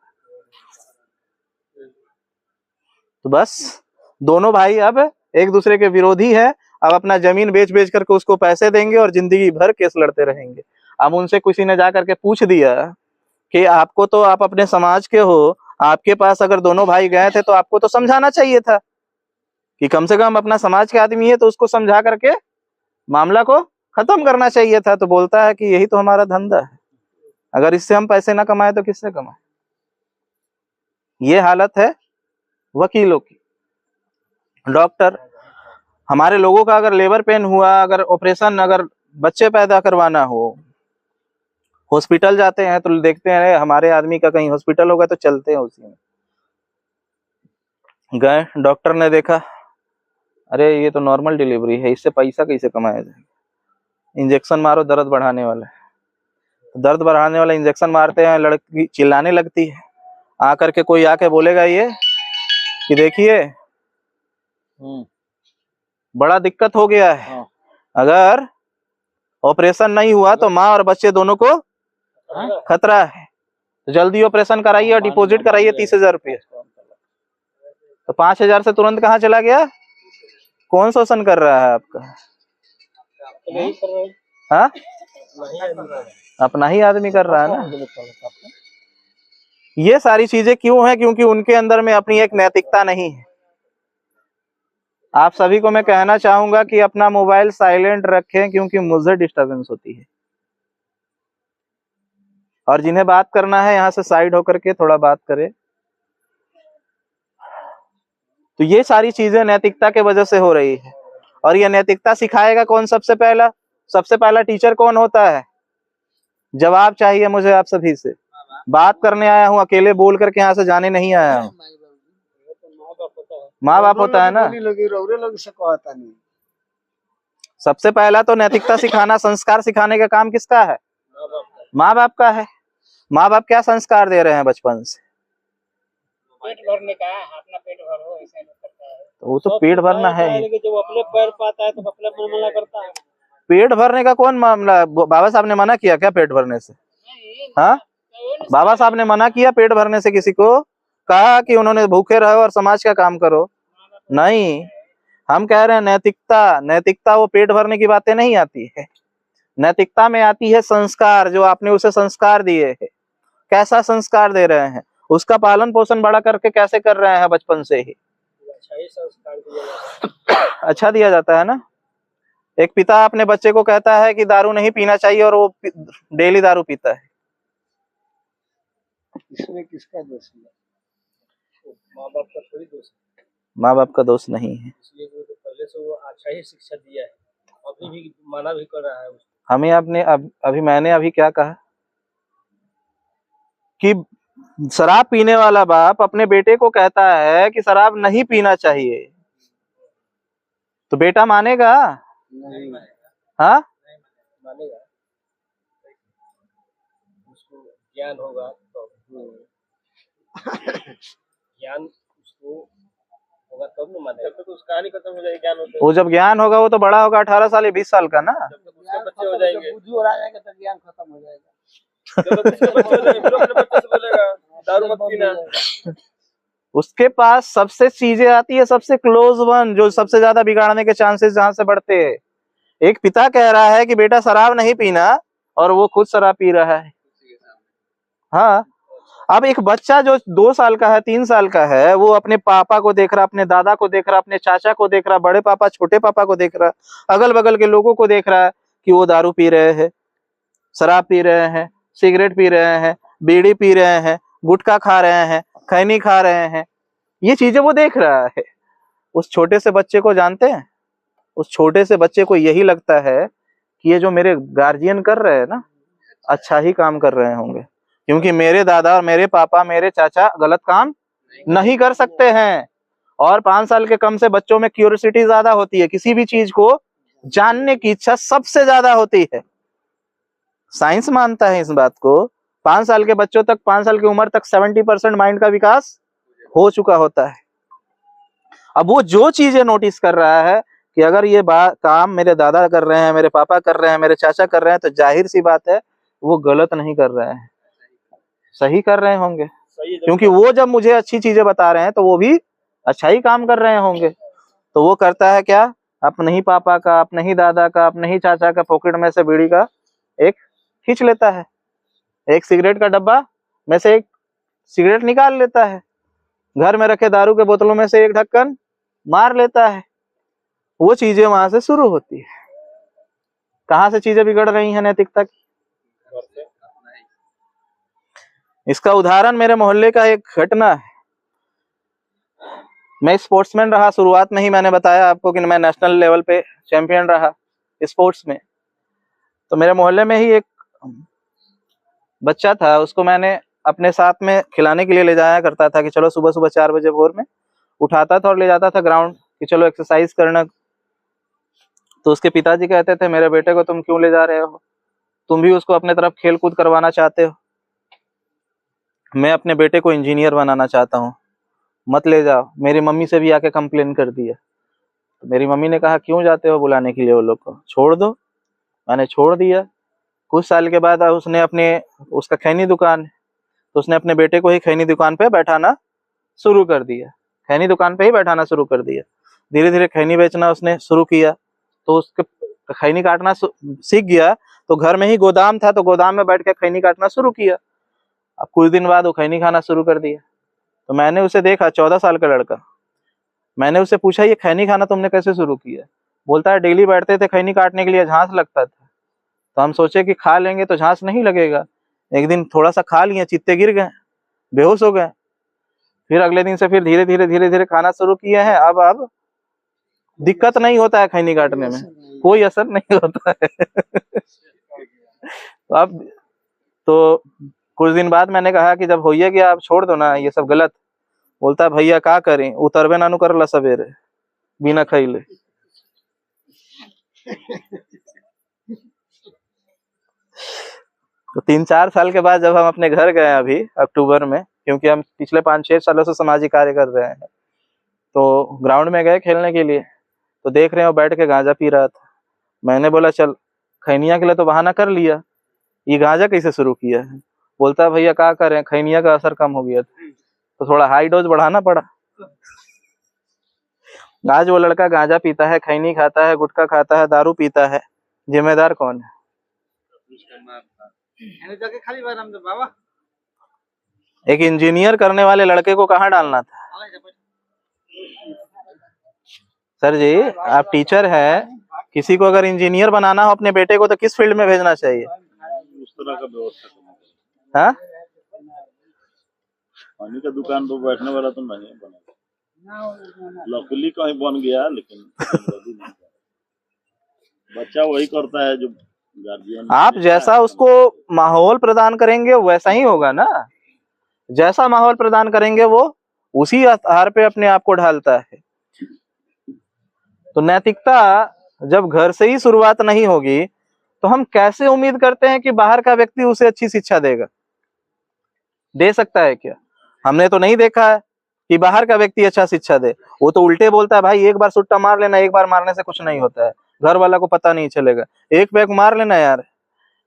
तो बस दोनों भाई अब एक दूसरे के विरोधी है। अब अपना जमीन बेच करके उसको पैसे देंगे और जिंदगी भर केस लड़ते रहेंगे। अब उनसे किसी ने जा करके पूछ दिया कि आपको तो, आप अपने समाज के हो, आपके पास अगर दोनों भाई गए थे तो आपको तो समझाना चाहिए था कि कम से कम अपना समाज के आदमी है तो उसको समझा करके मामला को खत्म करना चाहिए था। तो बोलता है कि यही तो हमारा धंधा है, अगर इससे हम पैसे ना कमाए तो किससे कमाए। ये हालत है वकीलों की। डॉक्टर, हमारे लोगों का अगर लेबर पेन हुआ, अगर ऑपरेशन, अगर बच्चे पैदा करवाना हो, हॉस्पिटल जाते हैं तो देखते हैं हमारे आदमी का कहीं हॉस्पिटल होगा तो चलते हैं उसी में। गए, डॉक्टर ने देखा अरे ये तो नॉर्मल डिलीवरी है, इससे पैसा कैसे कमाया जाएगा, इंजेक्शन मारो दर्द बढ़ाने वाला है। दर्द बढ़ाने वाला इंजेक्शन मारते हैं, लड़की चिल्लाने लगती है। आकर के कोई आके बोलेगा ये कि देखिए बड़ा दिक्कत हो गया है, हाँ। अगर ऑपरेशन नहीं हुआ तो माँ और बच्चे दोनों को खतरा है, तो जल्दी ऑपरेशन कराइए और डिपॉजिट कराइए 30,000 रुपये। तो 5,000 से तुरंत कहाँ चला गया? कौन शोषण कर रहा है आपका? हाँ, अपना ही आदमी कर रहा है ना। ये सारी चीजें क्यों है? क्योंकि उनके अंदर में अपनी एक नैतिकता नहीं है। आप सभी को मैं कहना चाहूंगा कि अपना मोबाइल साइलेंट रखें, क्योंकि मुझे डिस्टरबेंस होती है। और जिन्हें बात करना है यहाँ से साइड होकर के थोड़ा बात करें। तो ये सारी चीजें नैतिकता के वजह से हो रही है। और ये नैतिकता सिखाएगा कौन? सबसे पहला टीचर कौन होता है? जवाब चाहिए मुझे आप सभी से। बात करने आया हूँ, अकेले बोल करके यहाँ से जाने नहीं आया हूँ। माँ बाप होता है ना। सबसे पहला तो नैतिकता सिखाना, संस्कार सिखाने का काम किसका है? माँ बाप का है। माँ बाप क्या संस्कार दे रहे हैं बचपन से? पेट भरने का, अपना पेट भरो, ऐसा नहीं करता है। तो वो तो पेट भरना है ही। लेकिन जब अपने पैर पाता है तो अपने मन मना करता है। पेट भरने का कौन मामला? बाबा साहब ने मना किया क्या पेट भरने से? हाँ, बाबा साहब ने मना किया पेट भरने से? किसी को कहा कि उन्होंने भूखे रहो और समाज का काम करो? नहीं, हम कह रहे हैं नैतिकता वो पेट भरने की बातें नहीं आती है। नैतिकता में आती है संस्कार, जो आपने उसे संस्कार दिए है। कैसा संस्कार दे रहे हैं, उसका पालन पोषण बड़ा करके कैसे कर रहे हैं बचपन से ही। अच्छा दिया जाता है ना। एक पिता अपने बच्चे को कहता है कि दारू नहीं पीना चाहिए और वो डेली दारू पीता है। इसमें किसका दोष है? माँ बाप का थोड़ी दोष है। माँ बाप का दोष नहीं है। इसलिए वो तो पहले से वो अच्छा ही शिक्षा दिया है, अभी भी मना भी कर रहा है उसको। हमें मैंने अभी क्या कहा कि शराब पीने वाला बाप अपने बेटे को कहता है कि शराब नहीं पीना चाहिए, तो बेटा मानेगा? नहीं। हाँ, मानेगा। उसको ज्ञान होगा तो ज्ञान उसको होगा तब न मानेगा। जब तक उस कहानी खत्म हो जाएगी ज्ञान होता है। वो जब ज्ञान होगा वो तो बड़ा होगा, 18 साल या 20 साल का ना। जब तक उसके बच्चे हो जाएंगे, बुद्धि हो जाएगा तो ज्ञान खत्म हो जाएगा। जब तक उसके बच्चे हो जाएंगे, फिर अपने बच्चे से बोलेगा दारू मत पीना। उसके पास सबसे चीजें आती है, सबसे क्लोज वन, जो सबसे ज्यादा बिगाड़ने के चांसेस जहां से बढ़ते हैं। एक पिता कह रहा है कि बेटा शराब नहीं पीना और वो खुद शराब पी रहा है। हाँ, अब एक बच्चा जो 2 साल का है, 3 साल का है, वो अपने पापा को देख रहा, अपने दादा को देख रहा, अपने चाचा को देख रहा, बड़े पापा छोटे पापा को देख रहा, अगल बगल के लोगों को देख रहा है कि वो दारू पी रहे हैं, शराब पी रहे हैं, सिगरेट पी रहे हैं, बीड़ी पी रहे हैं, गुटखा खा रहे हैं, खैनी खा रहे हैं। ये चीजें वो देख रहा है। उस छोटे से बच्चे को जानते हैं, उस छोटे से बच्चे को यही लगता है कि ये जो मेरे गार्जियन कर रहे हैं ना, अच्छा ही काम कर रहे होंगे, क्योंकि मेरे दादा और मेरे पापा मेरे चाचा गलत काम नहीं कर सकते हैं। और 5 साल के कम से बच्चों में क्यूरियोसिटी ज्यादा होती है, किसी भी चीज को जानने की इच्छा सबसे ज्यादा होती है। साइंस मानता है इस बात को। 5 साल के बच्चों तक, 5 साल की उम्र तक 70% माइंड का विकास हो चुका होता है। अब वो जो चीजें नोटिस कर रहा है कि अगर ये काम मेरे दादा कर रहे हैं, मेरे पापा कर रहे हैं, मेरे चाचा कर रहे हैं, तो जाहिर सी बात है वो गलत नहीं कर रहे हैं, सही कर रहे होंगे। क्योंकि वो जब मुझे अच्छी चीजें बता रहे हैं तो वो भी अच्छा ही काम कर रहे होंगे। तो वो करता है क्या? अपने ही पापा का, अपने ही दादा का, अपने ही चाचा का पॉकेट में से बीड़ी का एक खींच लेता है, एक सिगरेट का डब्बा में से एक सिगरेट निकाल लेता है, घर में रखे दारू के बोतलों में से एक ढक्कन मार लेता है। वो चीजें वहां से शुरू होती है। कहाँ से चीजें बिगड़ रही हैं नैतिकता की? इसका उदाहरण मेरे मोहल्ले का एक घटना है। मैं स्पोर्ट्समैन रहा, शुरुआत में ही मैंने बताया आपको कि मैं नेशनल लेवल पे चैंपियन रहा स्पोर्ट्स में। तो मेरे मोहल्ले में ही एक बच्चा था, उसको मैंने अपने साथ में खिलाने के लिए ले जाया करता था कि चलो सुबह सुबह 4 बजे भोर में उठाता था और ले जाता था ग्राउंड कि चलो एक्सरसाइज करना। तो उसके पिताजी कहते थे मेरे बेटे को तुम क्यों ले जा रहे हो, तुम भी उसको अपने तरफ खेल कूद करवाना चाहते हो। मैं अपने बेटे को इंजीनियर बनाना चाहता हूँ, मत ले जाओ। मेरी मम्मी से भी आके कंप्लेन कर दिया। तो मेरी मम्मी ने कहा क्यों जाते हो बुलाने के लिए वो लोग को, छोड़ दो। मैंने छोड़ दिया। कुछ साल के बाद उसने उसका खैनी दुकान है, तो उसने अपने बेटे को ही खैनी दुकान पे बैठाना शुरू कर दिया। खैनी दुकान पे ही बैठाना शुरू कर दिया। धीरे धीरे खैनी बेचना उसने शुरू किया, तो उसके खैनी काटना सीख गया। तो घर में ही गोदाम था, तो गोदाम में बैठ के खैनी काटना शुरू किया। अब कुछ दिन बाद वो खैनी खाना शुरू कर दिया। तो मैंने उसे देखा, 14 साल का लड़का। मैंने उससे पूछा ये खैनी खाना तुमने कैसे शुरू किया? बोलता है डेली बैठते थे खैनी काटने के लिए, झांस लगता था। तो हम सोचे कि खा लेंगे तो झांस नहीं लगेगा। एक दिन थोड़ा सा खा लिए, चित्ते गिर गए, बेहोश हो गए। फिर अगले दिन से फिर धीरे धीरे खाना शुरू किए हैं। अब दिक्कत नहीं होता है खैनी काटने में, कोई असर नहीं होता है। अब तो कुछ दिन बाद मैंने कहा कि जब होइए गया आप छोड़ दो ना, ये सब गलत। बोलता है भैया का करें, उतरबे नानू करला सवेरे बिना खैले। तो 3-4 साल के बाद जब हम अपने घर गए अभी अक्टूबर में, क्योंकि हम पिछले 5-6 सालों से सामाजिक कार्य कर रहे हैं, तो ग्राउंड में गए खेलने के लिए। तो देख रहे हो बैठ के गांजा पी रहा था। मैंने बोला चल खैनिया के लिए तो बहाना कर लिया, ये गांजा कैसे शुरू किया है? बोलता है भैया क्या करें, खैनिया का असर कम हो गया था, तो थोड़ा हाई डोज बढ़ाना पड़ा। आज वो लड़का गांजा पीता है, खैनी खाता है, गुटखा खाता है, दारू पीता है। जिम्मेदार कौन है? एक इंजीनियर करने वाले लड़के को कहाँ डालना था? सर जी आप टीचर हैं, किसी को अगर इंजीनियर बनाना हो अपने बेटे को तो किस फील्ड में भेजना चाहिए? उस तरह का व्यवस्था करना। हाँ, पानी का दुकान पर बैठने वाला तो नहीं बना, लकली कहीं बन गया, लेकिन बच्चा वही करता है जो गार्जियन। आप जैसा उसको माहौल प्रदान करेंगे वैसा ही होगा ना। जैसा माहौल प्रदान करेंगे वो उसी आधार पे अपने आप को ढालता है। तो नैतिकता जब घर से ही शुरुआत नहीं होगी तो हम कैसे उम्मीद करते हैं कि बाहर का व्यक्ति उसे अच्छी शिक्षा देगा? दे सकता है क्या? हमने तो नहीं देखा है कि बाहर का व्यक्ति अच्छा शिक्षा दे। वो तो उल्टे बोलता है भाई एक बार सुट्टा मार लेना, एक बार मारने से कुछ नहीं होता है, घर वाला को पता नहीं चलेगा। एक पैक मार लेना यार,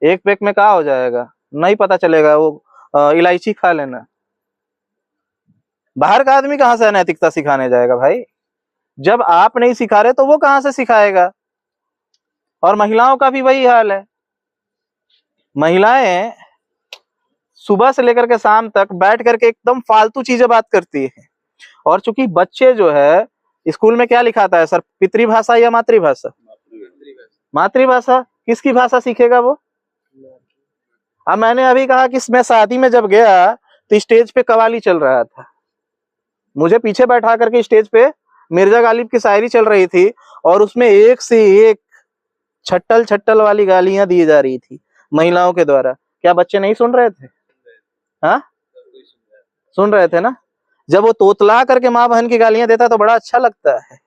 एक पैक में क्या हो जाएगा, नहीं पता चलेगा, वो इलायची खा लेना। बाहर का आदमी कहाँ से नैतिकता सिखाने जाएगा भाई? जब आप नहीं सिखा रहे तो वो कहाँ से सिखाएगा? और महिलाओं का भी वही हाल है। महिलाएं सुबह से लेकर के शाम तक बैठ करके एकदम फालतू चीजें बात करती है। और चूंकि बच्चे जो है स्कूल में क्या लिखाता है सर, पितृभाषा या मातृभाषा? मातृभाषा। किसकी भाषा सीखेगा वो? अब मैंने अभी कहा कि मैं शादी में जब गया तो स्टेज पे कव्वाली चल रहा था, मुझे पीछे बैठा करके स्टेज पे मिर्जा गालिब की शायरी चल रही थी और उसमें एक से एक छट्टल वाली गालियां दी जा रही थी महिलाओं के द्वारा। क्या बच्चे नहीं सुन रहे थे? हाँ सुन रहे थे ना। जब वो तोतला करके माँ बहन की गालियां देता तो बड़ा अच्छा लगता है,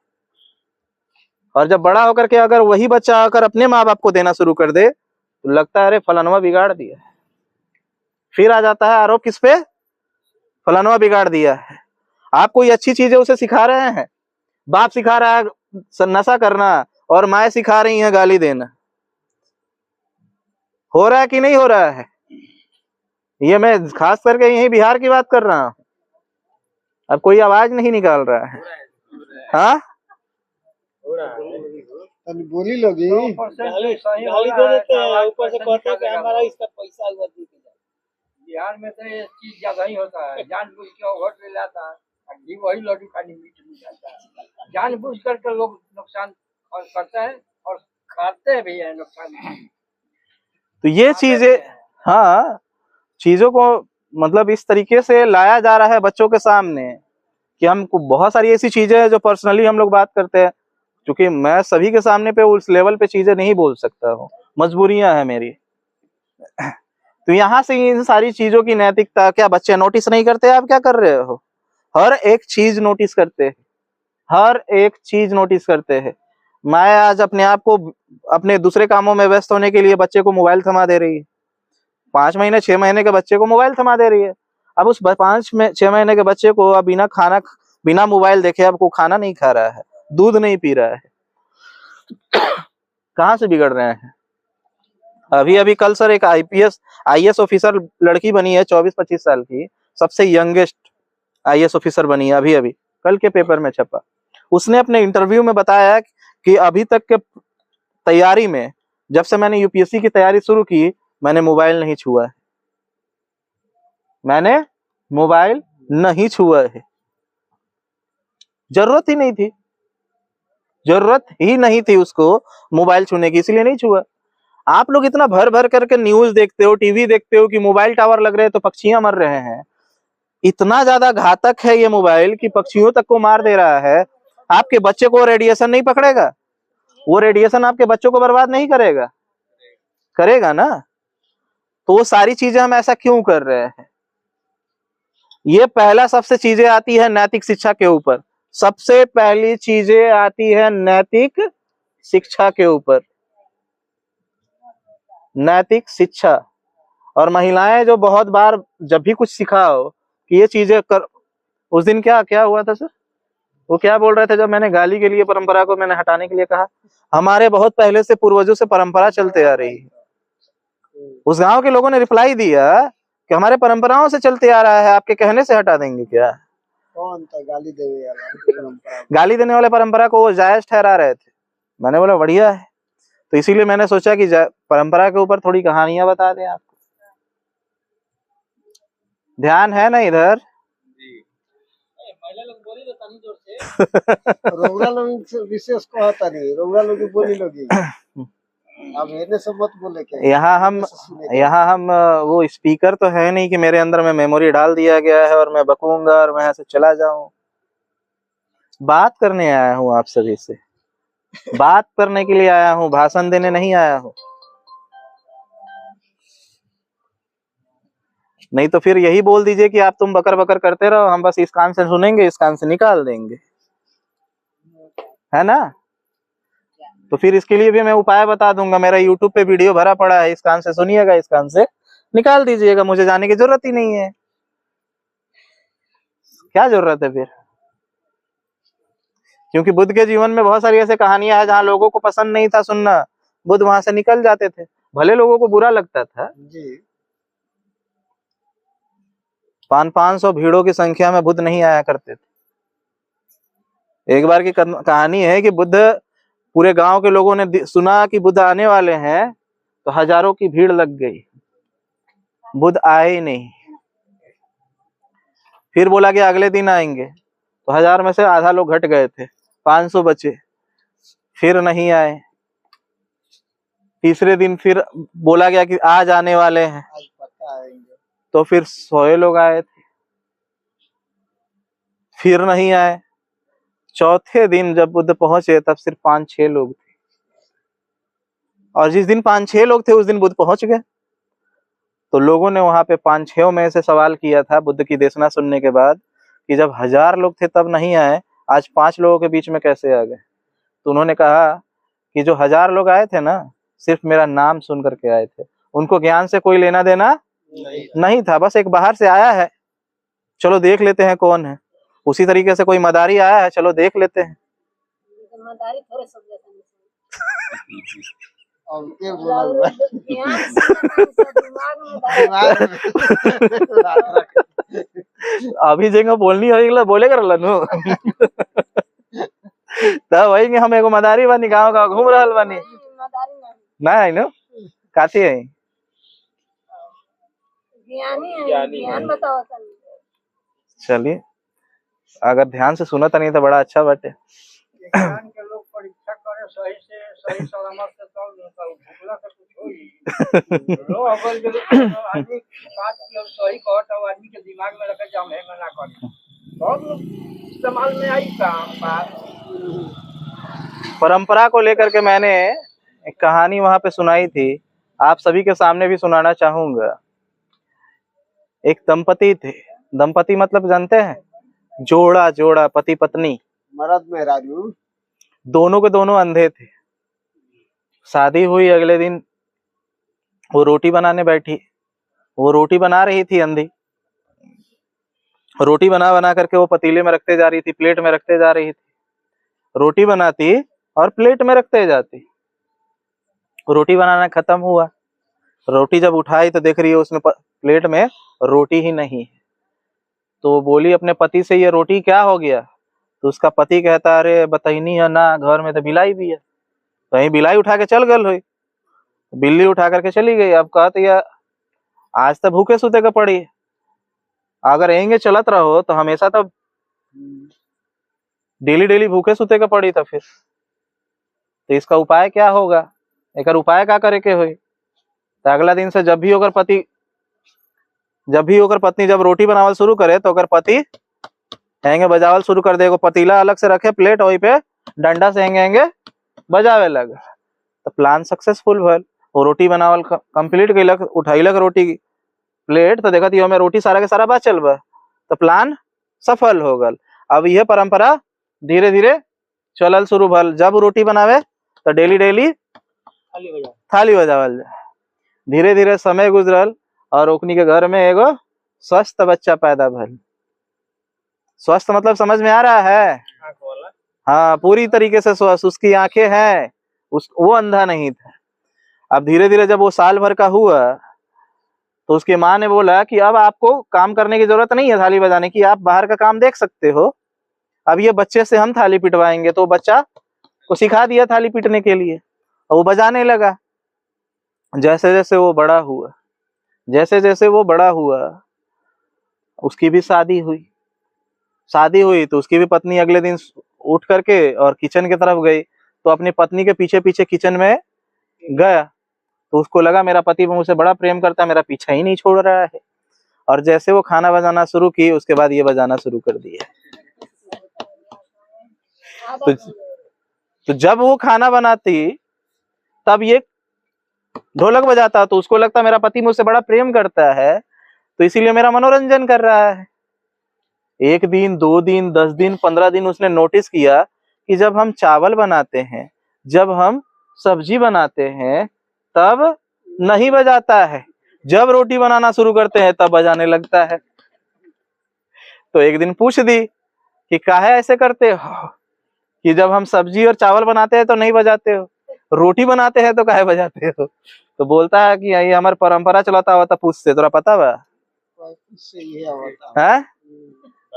और जब बड़ा होकर के अगर वही बच्चा आकर अपने माँ बाप को देना शुरू कर दे तो लगता है अरे फलानवा बिगाड़ दिया। फिर आ जाता है आरोप किस पे? फलानवा बिगाड़ दिया है। आप कोई अच्छी चीजें उसे सिखा रहे हैं, बाप सिखा रहा है नशा करना और माए सिखा रही है गाली देना। हो रहा है कि नहीं हो रहा है? ये मैं खास करके यही बिहार की बात कर रहा हूँ। अब कोई आवाज नहीं निकाल रहा है। हाँ बोली लोगी गाली दे देते हैं, ऊपर से कहते हैं कि हमारा इसका पैसा हुआ दे के जाओ। बिहार में तो ये चीज ज्यादा ही होता है, जानबूझ के वोट ले जाता है, घी वही लड्डू खाने मीठ जाता है, जानबूझ करके लोग नुकसान और करते हैं और खाते भी है नुकसान। तो ये चीजें, हाँ चीजों को मतलब इस तरीके से लाया जा रहा है बच्चों के सामने कि हमको बहुत सारी ऐसी चीजें हैं जो पर्सनली हम लोग बात करते हैं, क्योंकि मैं सभी के सामने पे उस लेवल पे चीजें नहीं बोल सकता हूँ, मजबूरियां हैं मेरी। तो यहाँ से इन सारी चीजों की नैतिकता क्या बच्चे नोटिस नहीं करते? आप क्या कर रहे हो? हर एक चीज नोटिस करते हैं, हर एक चीज नोटिस करते हैं। माँ आज अपने आप को अपने दूसरे कामों में व्यस्त होने के लिए बच्चे को मोबाइल थमा दे रही है। 5 महीने 6 महीने के बच्चे को मोबाइल थमा दे रही है। अब उस 6 महीने के बच्चे को अब बिना मोबाइल देखे अब को खाना नहीं खा रहा है, दूध नहीं पी रहा है। कहाँ से बिगड़ रहे हैं? अभी कल सर एक आईएएस ऑफिसर लड़की बनी है 24-25 साल की, सबसे यंगेस्ट आईएएस ऑफिसर बनी है। अभी कल के पेपर में छपा। उसने अपने इंटरव्यू में बताया कि अभी तक के तैयारी में, जब से मैंने यूपीएससी की तैयारी शुरू की, मैंने मोबाइल नहीं छुआ है। मैंने मोबाइल नहीं छुआ है। जरूरत ही नहीं थी उसको मोबाइल छूने की, इसलिए नहीं छुआ। आप लोग इतना भर भर करके न्यूज देखते हो, टीवी देखते हो कि मोबाइल टावर लग रहे हैं तो पक्षियां मर रहे हैं। इतना ज्यादा घातक है ये मोबाइल कि पक्षियों तक को मार दे रहा है। आपके बच्चे को रेडिएशन नहीं पकड़ेगा? वो रेडिएशन आपके बच्चों को बर्बाद नहीं करेगा? करेगा ना। तो वो सारी चीजें हम ऐसा क्यों कर रहे हैं? ये पहला सबसे चीजें आती है नैतिक शिक्षा के ऊपर। सबसे पहली चीजें आती है नैतिक शिक्षा के ऊपर। नैतिक शिक्षा। और महिलाएं जो बहुत बार जब भी कुछ सिखाओ कि ये चीजें कर, उस दिन क्या हुआ था सर? वो क्या बोल रहे थे जब मैंने गाली के लिए परंपरा को मैंने हटाने के लिए कहा? हमारे बहुत पहले से पूर्वजों से परंपरा चलते आ रही है। उस गांव के लोगों ने रिप्लाई दिया कि हमारे परंपराओं से चलते आ रहा है, आपके कहने से हटा देंगे क्या? कौन था गाली देने वाला? गाली देने वाले परंपरा को वो जायज ठहरा रहे थे। मैंने बोला बढ़िया है। तो इसीलिए मैंने सोचा कि परंपरा के ऊपर थोड़ी कहानियां बता दें आपको। ध्यान है ना इधर? रोगरा लोग से विशेष कहता नहीं, रोगरा लोग बोली लोगी। अब इन्हें सब मत बोले क्या? यहाँ हम वो स्पीकर तो है नहीं कि मेरे अंदर में मेमोरी डाल दिया गया है और मैं बकूंगा और मैं ऐसे चला जाऊं। बात करने आया हूँ आप सभी से, बात करने के लिए आया हूँ, भाषण देने नहीं आया हूँ। नहीं तो फिर यही बोल दीजिए कि आप तुम बकर बकर करते रहो, हम बस इस कान से सुनेंगे इस कान से निकाल देंगे, है ना? तो फिर इसके लिए भी मैं उपाय बता दूंगा। मेरा यूट्यूब पे वीडियो भरा पड़ा है, इस कान से सुनिएगा इस कान से निकाल दीजिएगा। मुझे जाने की जरूरत ही नहीं है। क्या जरूरत है फिर? क्योंकि बुद्ध के जीवन में बहुत सारी ऐसी कहानियां हैं जहां लोगों को पसंद नहीं था सुनना, बुद्ध वहां से निकल जाते थे। भले लोगों को बुरा लगता था जी। 500 भीड़ों की संख्या में बुद्ध नहीं आया करते थे। एक बार की कहानी है कि बुद्ध, पूरे गांव के लोगों ने सुना कि बुद्ध आने वाले हैं, तो हजारों की भीड़ लग गई। बुद्ध आए ही नहीं। फिर बोला कि अगले दिन आएंगे, तो 1000 में से आधा लोग घट गए थे, 500 बचे। फिर नहीं आए। तीसरे दिन फिर बोला गया कि आज आने वाले हैं, आज पक्का आएंगे। तो फिर 100 लोग आए थे। फिर नहीं आए। चौथे दिन जब बुद्ध पहुंचे तब सिर्फ 5-6 लोग थे। और जिस दिन 5-6 लोग थे उस दिन बुद्ध पहुंच गए। तो लोगों ने वहां पे 5-6 में से सवाल किया था बुद्ध की देशना सुनने के बाद कि जब 1000 लोग थे तब नहीं आए, आज 5 लोगों के बीच में कैसे आ गए? तो उन्होंने कहा कि जो 1000 लोग आए थे ना, सिर्फ मेरा नाम सुन करके आए थे। उनको ज्ञान से कोई लेना देना नहीं था। बस एक बाहर से आया है, चलो देख लेते हैं कौन है। उसी तरीके से कोई मदारी आया है, चलो देख लेते हैं। मदारी थोड़े सब और के बोला अभी जगह बोलनी होगी बोले कर लो तब वही कि हम एगो मदारी बनी, गाँव गाँव घूम रहा बनी ना है नो काती है। ज्ञान बताओ। चलिए, अगर ध्यान से सुना तो नहीं तो बड़ा अच्छा बाटे। ज्ञान के लोग परीक्षा करे सही से सही सलामत से, तो भूखला से कुछ होई लो। अगर जो आदमी बात की और सही कहत है, आदमी के दिमाग में रखे हम हेंग ना करी, बहुत इस्तेमाल में आई काम बात। परंपरा को लेकर के मैंने एक कहानी वहां पे सुनाई थी, आप सभी के सामने भी सुनाना चाहूंगा। एक दंपति थे। दंपति मतलब जानते हैं? जोड़ा, पति पत्नी। मर्द मेहरारू। दोनों के दोनों अंधे थे। शादी हुई, अगले दिन वो रोटी बनाने बैठी, वो रोटी बना रही थी अंधी, रोटी बना बना करके वो पतीले में रखते जा रही थी, प्लेट में रखते जा रही थी, रोटी बनाती और प्लेट में रखते जाती। रोटी बनाना खत्म हुआ, रोटी जब उठाई तो देख रही है उसमें प्लेट में रोटी ही नहीं है। तो वो बोली अपने पति से, ये रोटी क्या हो गया? तो उसका पति कहता, अरे बताइनी है ना, घर में तो बिलाई भी है, कहीं बिलाई उठा के चल गल हुई, बिल्ली उठा करके चली गई। अब कहते यार आज तो भूखे सूते का पड़ी, अगर एंगे चलत रहो तो हमेशा तो डेली डेली भूखे सूते का पड़ी। तो फिर तो इसका उपाय क्या होगा? एक उपाय क्या करे के हुई? तो अगला दिन से जब भी होकर पत्नी जब रोटी बनावल शुरू करे तो अगर पति हेंगे बजावल शुरू कर दे, पतीला अलग से रखे, प्लेट वही पे डंडा से हेंगे बजावे लगे। तो प्लान सक्सेसफुल भल। वो रोटी बनावल कंप्लीट कैलक, उठैलक रोटी की प्लेट, तो देखत में रोटी सारा के सारा बचल बा, तो प्लान सफल हो गल। अब यह परंपरा धीरे धीरे चलल शुरू भल। जब रोटी बनावे तो डेली डेली थाली बजावल जाए। धीरे धीरे समय गुजरल और ओकनी के घर में एगो स्वस्थ बच्चा पैदा भल। स्वस्थ मतलब समझ में आ रहा है? हाँ, पूरी तरीके से स्वस्थ, उसकी आंखें हैं, वो अंधा नहीं था। अब धीरे धीरे जब वो साल भर का हुआ तो उसकी माँ ने बोला कि अब आपको काम करने की जरूरत नहीं है थाली बजाने की, आप बाहर का काम देख सकते हो, अब ये बच्चे से हम थाली पिटवाएंगे। तो बच्चा को सिखा दिया थाली पीटने के लिए और वो बजाने लगा। जैसे जैसे वो बड़ा हुआ उसकी भी शादी हुई तो उसकी भी पत्नी अगले दिन उठ करके और किचन की तरफ गई। तो अपनी पत्नी के पीछे पीछे किचन में गया तो उसको लगा मेरा पति मुझसे बड़ा प्रेम करता है, मेरा पीछा ही नहीं छोड़ रहा है। और जैसे वो खाना बजाना शुरू की उसके बाद ये बजाना शुरू कर दिया। तो जब वो खाना बनाती तब ये ढोलक बजाता, तो उसको लगता मेरा पति मुझसे बड़ा प्रेम करता है तो इसीलिए मेरा मनोरंजन कर रहा है। 1 दिन 2 दिन 10 दिन 15 दिन उसने नोटिस किया कि जब हम चावल बनाते हैं, जब हम सब्जी बनाते हैं तब नहीं बजाता है, जब रोटी बनाना शुरू करते हैं तब बजाने लगता है। तो एक दिन पूछ दी कि काहे ऐसे करते हो, कि जब हम सब्जी और चावल बनाते हैं तो नहीं बजाते हो, रोटी बनाते हैं तो काहे बजाते हो? तो बोलता है कि ये हमारी परंपरा चलाता हुआ था पूछते, तोरा पता बा? है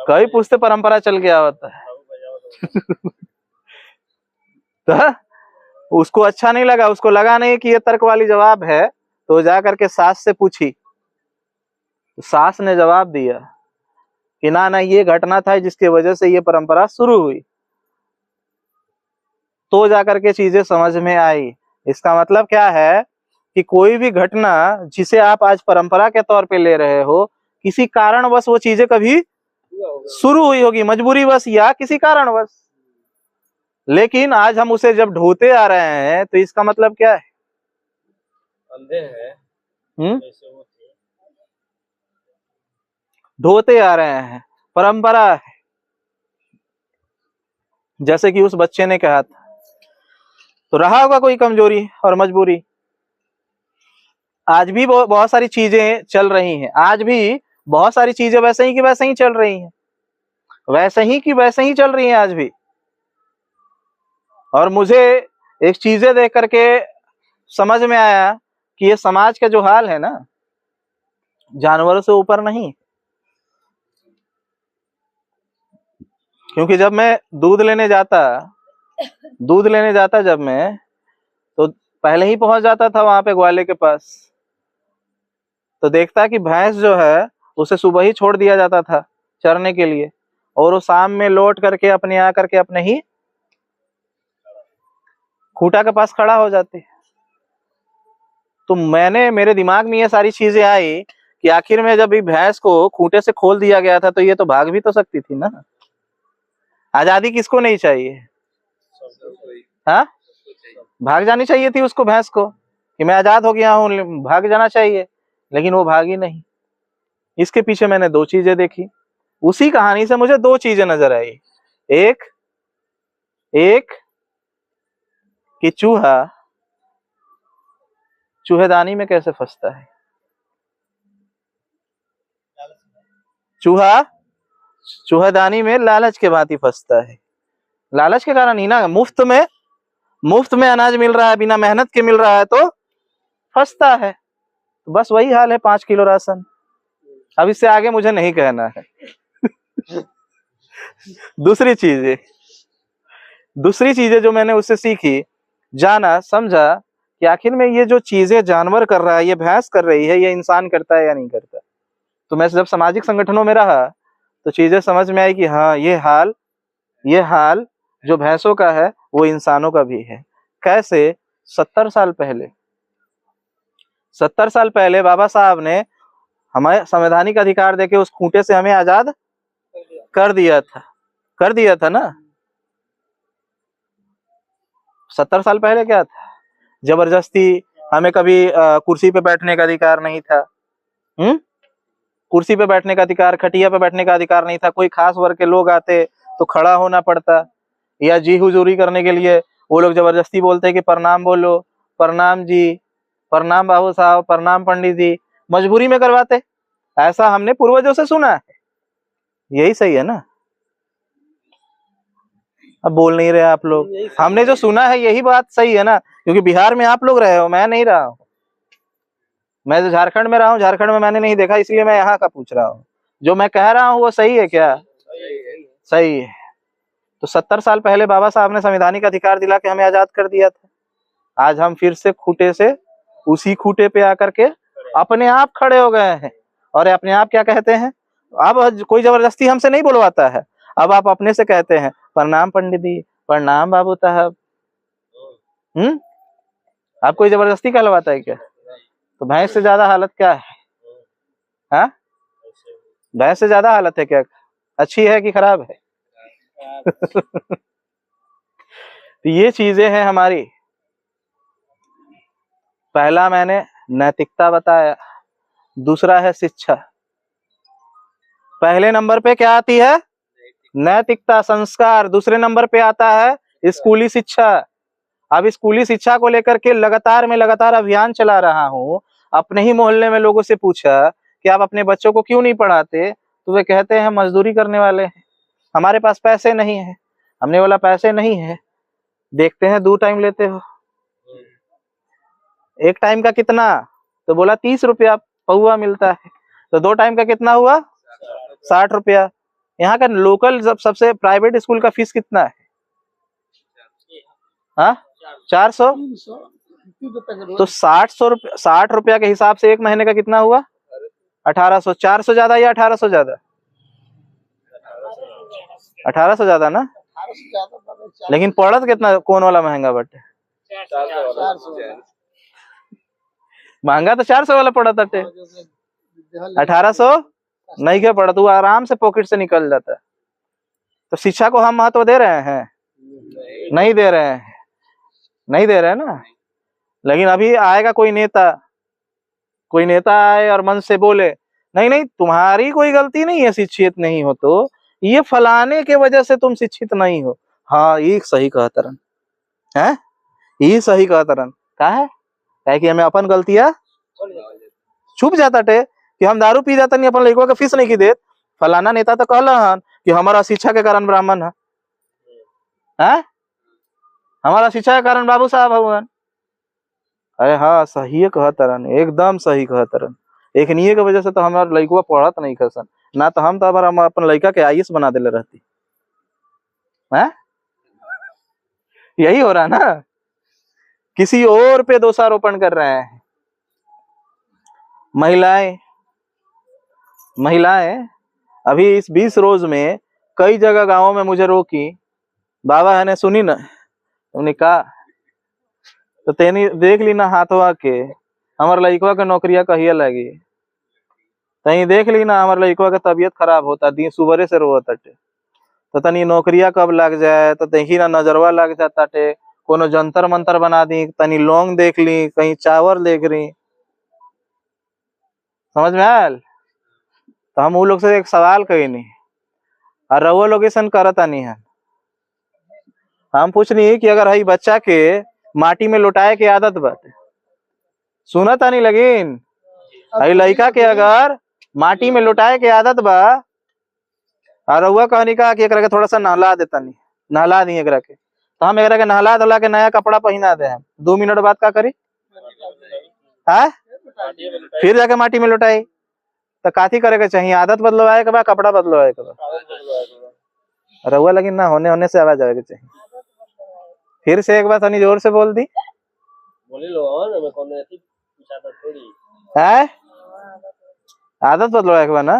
कई पूछते परंपरा चल गया होता है। तो उसको अच्छा नहीं लगा, उसको लगा नहीं कि ये तर्क वाली जवाब है, तो जा करके सास से पूछी। तो सास ने जवाब दिया कि ना ये घटना था जिसकी वजह से ये परंपरा शुरू हुई। तो जाकर के चीजें समझ में आई। इसका मतलब क्या है कि कोई भी घटना जिसे आप आज परंपरा के तौर पे ले रहे हो, किसी कारणवश वो चीजें कभी शुरू हुई होगी, मजबूरीवश या किसी कारणवश, लेकिन आज हम उसे जब ढोते आ रहे हैं तो इसका मतलब क्या है? अंधे हैं। ढोते आ रहे हैं, परंपरा है। जैसे कि उस बच्चे ने कहा था, तो रहा होगा कोई कमजोरी और मजबूरी। आज भी बहुत सारी चीजें चल रही हैं, आज भी बहुत सारी चीजें वैसे ही की वैसे ही चल रही हैं, वैसे ही की वैसे ही चल रही हैं आज भी। और मुझे एक चीजें देख करके समझ में आया कि ये समाज का जो हाल है ना, जानवरों से ऊपर नहीं। क्योंकि जब मैं दूध लेने जाता जब मैं, तो पहले ही पहुंच जाता था वहां पे ग्वाले के पास, तो देखता कि भैंस जो है उसे सुबह ही छोड़ दिया जाता था चरने के लिए, और वो शाम में लौट करके अपने ही खूंटा के पास खड़ा हो जाती। तो मेरे दिमाग में ये सारी चीजें आई कि आखिर में जब भैंस को खूंटे से खोल दिया गया था तो ये तो भाग भी तो सकती थी ना। आजादी किसको नहीं चाहिए? हाँ, भाग जानी चाहिए थी उसको, भैंस को, कि मैं आजाद हो गया हूँ, भाग जाना चाहिए, लेकिन वो भागी नहीं। इसके पीछे मैंने 2 चीजें देखी। उसी कहानी से मुझे 2 चीजें नजर आई। एक कि चूहा चूहेदानी में कैसे फंसता है। चूहा चूहेदानी में लालच के भांति फंसता है। लालच के कारण ही ना, मुफ्त में अनाज मिल रहा है, बिना मेहनत के मिल रहा है तो फंसता है। बस वही हाल है 5 किलो राशन। अब इससे आगे मुझे नहीं कहना है। दूसरी चीजें जो मैंने उससे सीखी, जाना, समझा कि आखिर में ये जो चीजें जानवर कर रहा है, ये भैंस कर रही है, ये इंसान करता है या नहीं करता। तो मैं जब सामाजिक संगठनों में रहा तो चीजें समझ में आई कि हाँ, ये हाल जो भैंसों का है वो इंसानों का भी है। कैसे? 70 साल पहले बाबा साहब ने हमें संवैधानिक अधिकार देके उस खूंटे से हमें आजाद कर दिया था ना। 70 साल पहले क्या था? जबरदस्ती हमें कभी कुर्सी पे बैठने का अधिकार नहीं था। कुर्सी पे बैठने का अधिकार, खटिया पे बैठने का अधिकार नहीं था। कोई खास वर्ग के लोग आते तो खड़ा होना पड़ता, या जी हुजूरी करने के लिए वो लोग जबरदस्ती बोलते कि प्रणाम बोलो, प्रणाम जी, प्रणाम बाबू साहब, प्रणाम पंडित जी, मजबूरी में करवाते। ऐसा हमने पूर्वजों से सुना है। यही सही है ना? अब बोल नहीं रहे आप लोग। हमने जो सुना है यही बात सही है ना, क्योंकि बिहार में आप लोग रहे हो, मैं नहीं रहा हूँ। मैं तो झारखंड में रहा हूँ, झारखंड में मैंने नहीं देखा, इसलिए मैं यहाँ का पूछ रहा हूँ। जो मैं कह रहा हूँ वो सही है क्या? सही है। तो 70 साल पहले बाबा साहब ने संवैधानिक अधिकार दिला के हमें आजाद कर दिया था। आज हम फिर से उसी खूंटे पे आकर के अपने आप खड़े हो गए हैं। और अपने आप क्या कहते हैं? अब कोई जबरदस्ती हमसे नहीं बुलवाता है। अब आप अपने से कहते हैं प्रणाम पंडित जी, प्रणाम बाबू साहब। आप कोई जबरदस्ती कहलवाता है क्या? तो भैंस से ज्यादा हालत क्या है? हाँ, भैंस से ज्यादा हालत है क्या? अच्छी है कि खराब है? तो ये चीजें हैं हमारी। पहला मैंने नैतिकता बताया, दूसरा है शिक्षा। पहले नंबर पे क्या आती है? नैतिकता, संस्कार। दूसरे नंबर पे आता है स्कूली शिक्षा। अब स्कूली शिक्षा को लेकर के लगातार अभियान चला रहा हूँ। अपने ही मोहल्ले में लोगों से पूछा कि आप अपने बच्चों को क्यों नहीं पढ़ाते, तो वे कहते हैं मजदूरी करने वाले हैं, हमारे पास पैसे नहीं है। हमने बोला पैसे नहीं है, देखते हैं 2 टाइम लेते हो, 1 टाइम का कितना? तो बोला 30 रुपया पौवा मिलता है। तो 2 टाइम का कितना हुआ? 60 रुपया। यहाँ का लोकल सबसे प्राइवेट स्कूल का फीस कितना है? हाँ, 400। तो 60 रुपया के हिसाब से 1 महीने का कितना हुआ? 1800। 400 ज्यादा या 1800 ज्यादा? 1800 ज्यादा ना। लेकिन पड़त कितना? कौन वाला महंगा बटे? महंगा तो 400 वाला पड़ा था। 1800 नहीं क्या पड़ा? तो आराम से पॉकेट से निकल जाता है। तो शिक्षा को हम महत्व दे रहे हैं? नहीं दे रहे हैं ना। लेकिन अभी आएगा कोई नेता आए और मन से बोले नहीं तुम्हारी कोई गलती नहीं है शिक्षित नहीं हो, तो ये फलाने के वजह से तुम शिक्षित नहीं हो। हाँ, ये सही कहा तरन है, ये सही कहा तरन का है कि हमें अपन गलतियां छुप जाता टे कि हम दारू पी जाता नहीं, अपन लड़कों का फीस नहीं की देत। फलाना नेता तो कहला कि हमारा शिक्षा के कारण ब्राह्मण है, हमारा शिक्षा के कारण बाबू साहब भगवान। अरे हाँ, सही कहा तरन, एकदम सही कहा तरन। एक निये के वजह से तो हमारे लड़कों पढ़त नहीं खसन ना, तो हम अपन लड़का के आईएएस बना देले रहती है। यही हो रहा ना, किसी और पे दोषारोपण कर रहे हैं। महिलाएं अभी इस 20 रोज में कई जगह गांवों में मुझे रोकी, बाबा है ने सुनी ना, तुमने कहा तो तेनी देख ली ना हाथवा के हमारे लड़कवा के नौकरिया कहिया लगी, तनी देख ली ना हमारे लड़कवा के तबीयत खराब होता, दिन सुबह से रोता टे, तो तनी नौकरिया कब लग जाए, तो देखी ना नजरवा लग जाता टे, कोनो जंतर मंतर बना दी, तनी लौंग देख ली, कहीं चावल देख रही। समझ में आयल? तो हम वो लोग से एक सवाल कही नहीं, और रउआ लोग ऐसा करता नहीं है। हम पूछ नहीं कि अगर हई बच्चा के माटी में लुटाए के आदत बाटे। सुना तानी लगिन अई लड़का के अगर माटी में लुटाए के आदत बा और रउआ कहनी का कि एकरा के थोड़ा सा नहला देता नहीं, नहला दी एकरा के, तो हम एकरा के नहला धुला के नया कपड़ा पहना दे हम 2 मिनट बाद का करी है फिर जाके माटी में लुटाई। तो काथी करे के चाहिए, आदत बदलवाए के बा, कपड़ा बदलवाए के बा। रउआ लगिन ना होने होने से आवाज आवे के चाहिए। फिर से एक बार तनी जोर से बोल दी है आदत बदलवाए के बा ना।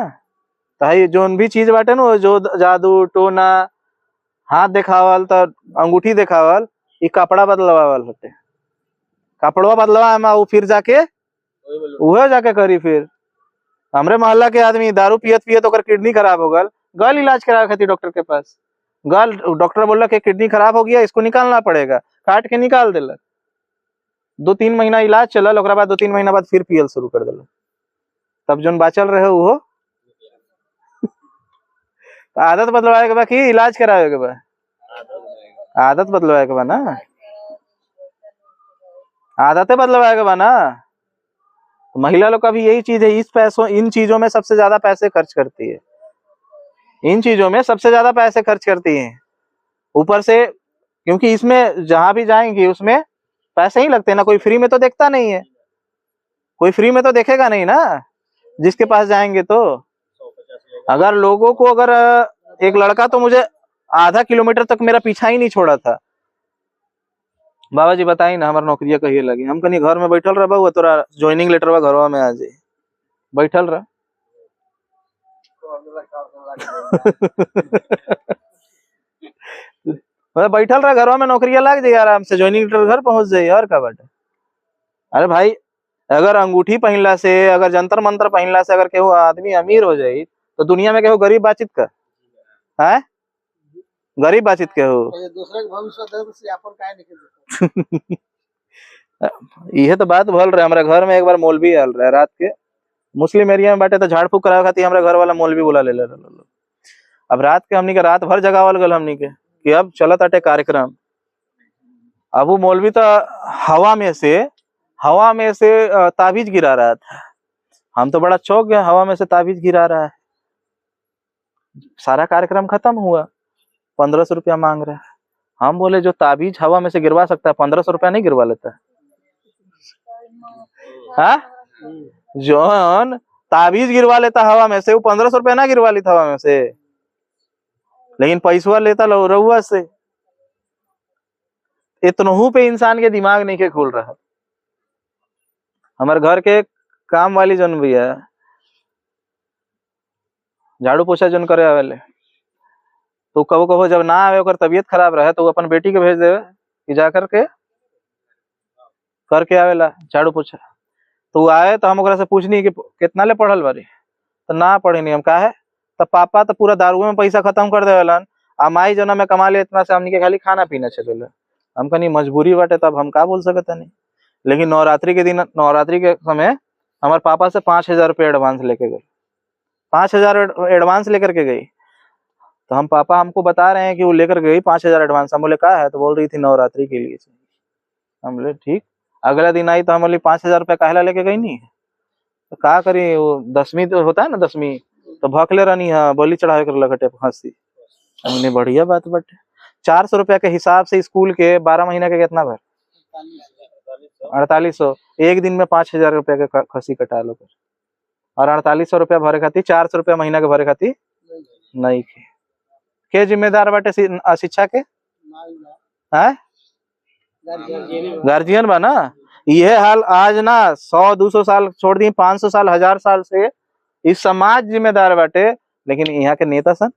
तो ये जोन भी चीज बाटे ना, जो जादू टोना हाथ दिखावल तो अंगूठी दिखावल, ये कपड़ा बदलवावल होते। कपड़वा बदलवा में वो फिर जाके उहे जाके करी। फिर हमरे मोहल्ला के आदमी दारू पियत पियत ओकर किडनी खराब हो गल, गल इलाज करावे खातिर डॉक्टर के पास गल। डॉक्टर बोला कि किडनी खराब हो गया, इसको निकालना पड़ेगा। काट के निकाल दिला। 2-3 महीना इलाज चलल, ओकरा बाद 2-3 महीना बाद फिर पियल शुरू कर दिला। तब जोन बाचल रहे वो आदत बदलवाए के बा कि इलाज करावे के बा? आदत बदलवाए के बा ना, आदतें बदलवाए के बा ना। महिला लोग का भी यही चीज है, इस पैसों इन चीजों में सबसे ज्यादा पैसे खर्च करती है, इन चीजों में सबसे ज्यादा पैसे खर्च करती है। ऊपर से क्योंकि इसमें जहां भी जाएंगी उसमें पैसे ही लगते हैं ना, कोई फ्री में तो देखता नहीं है, कोई फ्री में तो देखेगा नहीं ना जिसके पास जाएंगे। तो अगर लोगों को अगर एक लड़का तो मुझे आधा किलोमीटर तक मेरा पीछा ही नहीं छोड़ा था, बाबा जी बताई ना हमारा नौकरिया कहिए लगी। हम कहीं घर में बैठल रह बउआ, तोरा ज्वाइनिंग लेटर बा घरवा में आ जाए, बैठल रह मतलब बैठल रह घरवा में नौकरिया लग जाए आराम से, ज्वाइनिंग लेटर घर पहुंच जाए और का बाटे। अरे भाई अगर अंगूठी पहनला से, अगर जंतर मंतर पहनला से अगर केहू आदमी अमीर हो जाये, तो दुनिया में केहू गरीब बातचीत का है? गरीब बातचीत केहू दूसरे के भविष्य से अपन काहे निकल यह तो बात भल रहे। हमारे घर में एक बार मौलवी आल रहे रात के, मुस्लिम एरिया में बाटे तो झाड़ फूक करावे खातिर हमारे घर वाला मौलवी बुला ले रहे। अब रात के हमनी के रात भर जगावल गल हमनी के कि अब चलत आटे कार्यक्रम। अब वो मौलवी तो हवा में से ताबीज गिरा रहा था। हम तो बड़ा चौंक गए, हवा में से ताबीज गिरा रहा है। सारा कार्यक्रम खत्म हुआ, 1500 रुपया मांग रहा है। हम बोले जो ताबीज हवा में से गिरवा सकता है 1500 रुपया नहीं गिरवा लेता है? जोन ताबीज गिरवा लेता हवा में से, वो 1500 रुपया ना गिरवा लेता हवा में से, लेकिन पैसवा लेता रउआ से। इतनहू पे इंसान के दिमाग नहीं के खुल रहा। हमारे घर के काम वाली जन भी है, झाड़ू पोछा जन करे आवेले, तो कबो कबो जब ना आवे ओकर तबीयत खराब रहे तो वो अपन बेटी के भेज देवे कि जा करके आवेला झाड़ू पोछा। तो वो आए तो हम ओकरा से पूछनी कि कितना ले पढ़ल बारी, तो ना पढ़ी नहीं। हम काहे? तो पापा तो पूरा दारुए में पैसा खत्म कर देवेलन, आ माई जना में कमा ले इतना से हमनी के खाली खाना पीना चलेला। हम कहीं मजबूरी बाटे, तब हम का बोल सकते नहीं। लेकिन नवरात्रि के दिन, नवरात्रि के समय हमारे पापा से 5000 रुपये एडवांस लेके गए, 5000 एडवांस लेकर के गई। तो हम पापा हमको बता रहे हैं कि वो लेकर गई 5000 एडवांस। हम बोले कहा है? तो बोल रही थी नवरात्रि के लिए। हम बोले ठीक। अगला दिन आई तो हम बोली 5000 रुपया काहेला लेके गई नहीं? तो का करी, वो 10वीं तो होता है ना, 10वीं तो भकले रहनी है, बलि चढ़ावे कर लगटे फांसी। हमने बढ़िया बात बटे 400 रुपया के हिसाब से स्कूल के 12 महीना के कितना भर 4800। एक दिन में 5000 रुपया के खसी कटा लो और 4800 रुपया भरे खाती, 400 रुपया महीना के भरे खाती नहीं के जिम्मेदार बाटे शिक्षा के है? गार्जियन बा ना। ये हाल आज ना 100-200 साल छोड़ दी, 500 साल 1000 साल से इस समाज जिम्मेदार बाटे, लेकिन यहाँ के नेता सन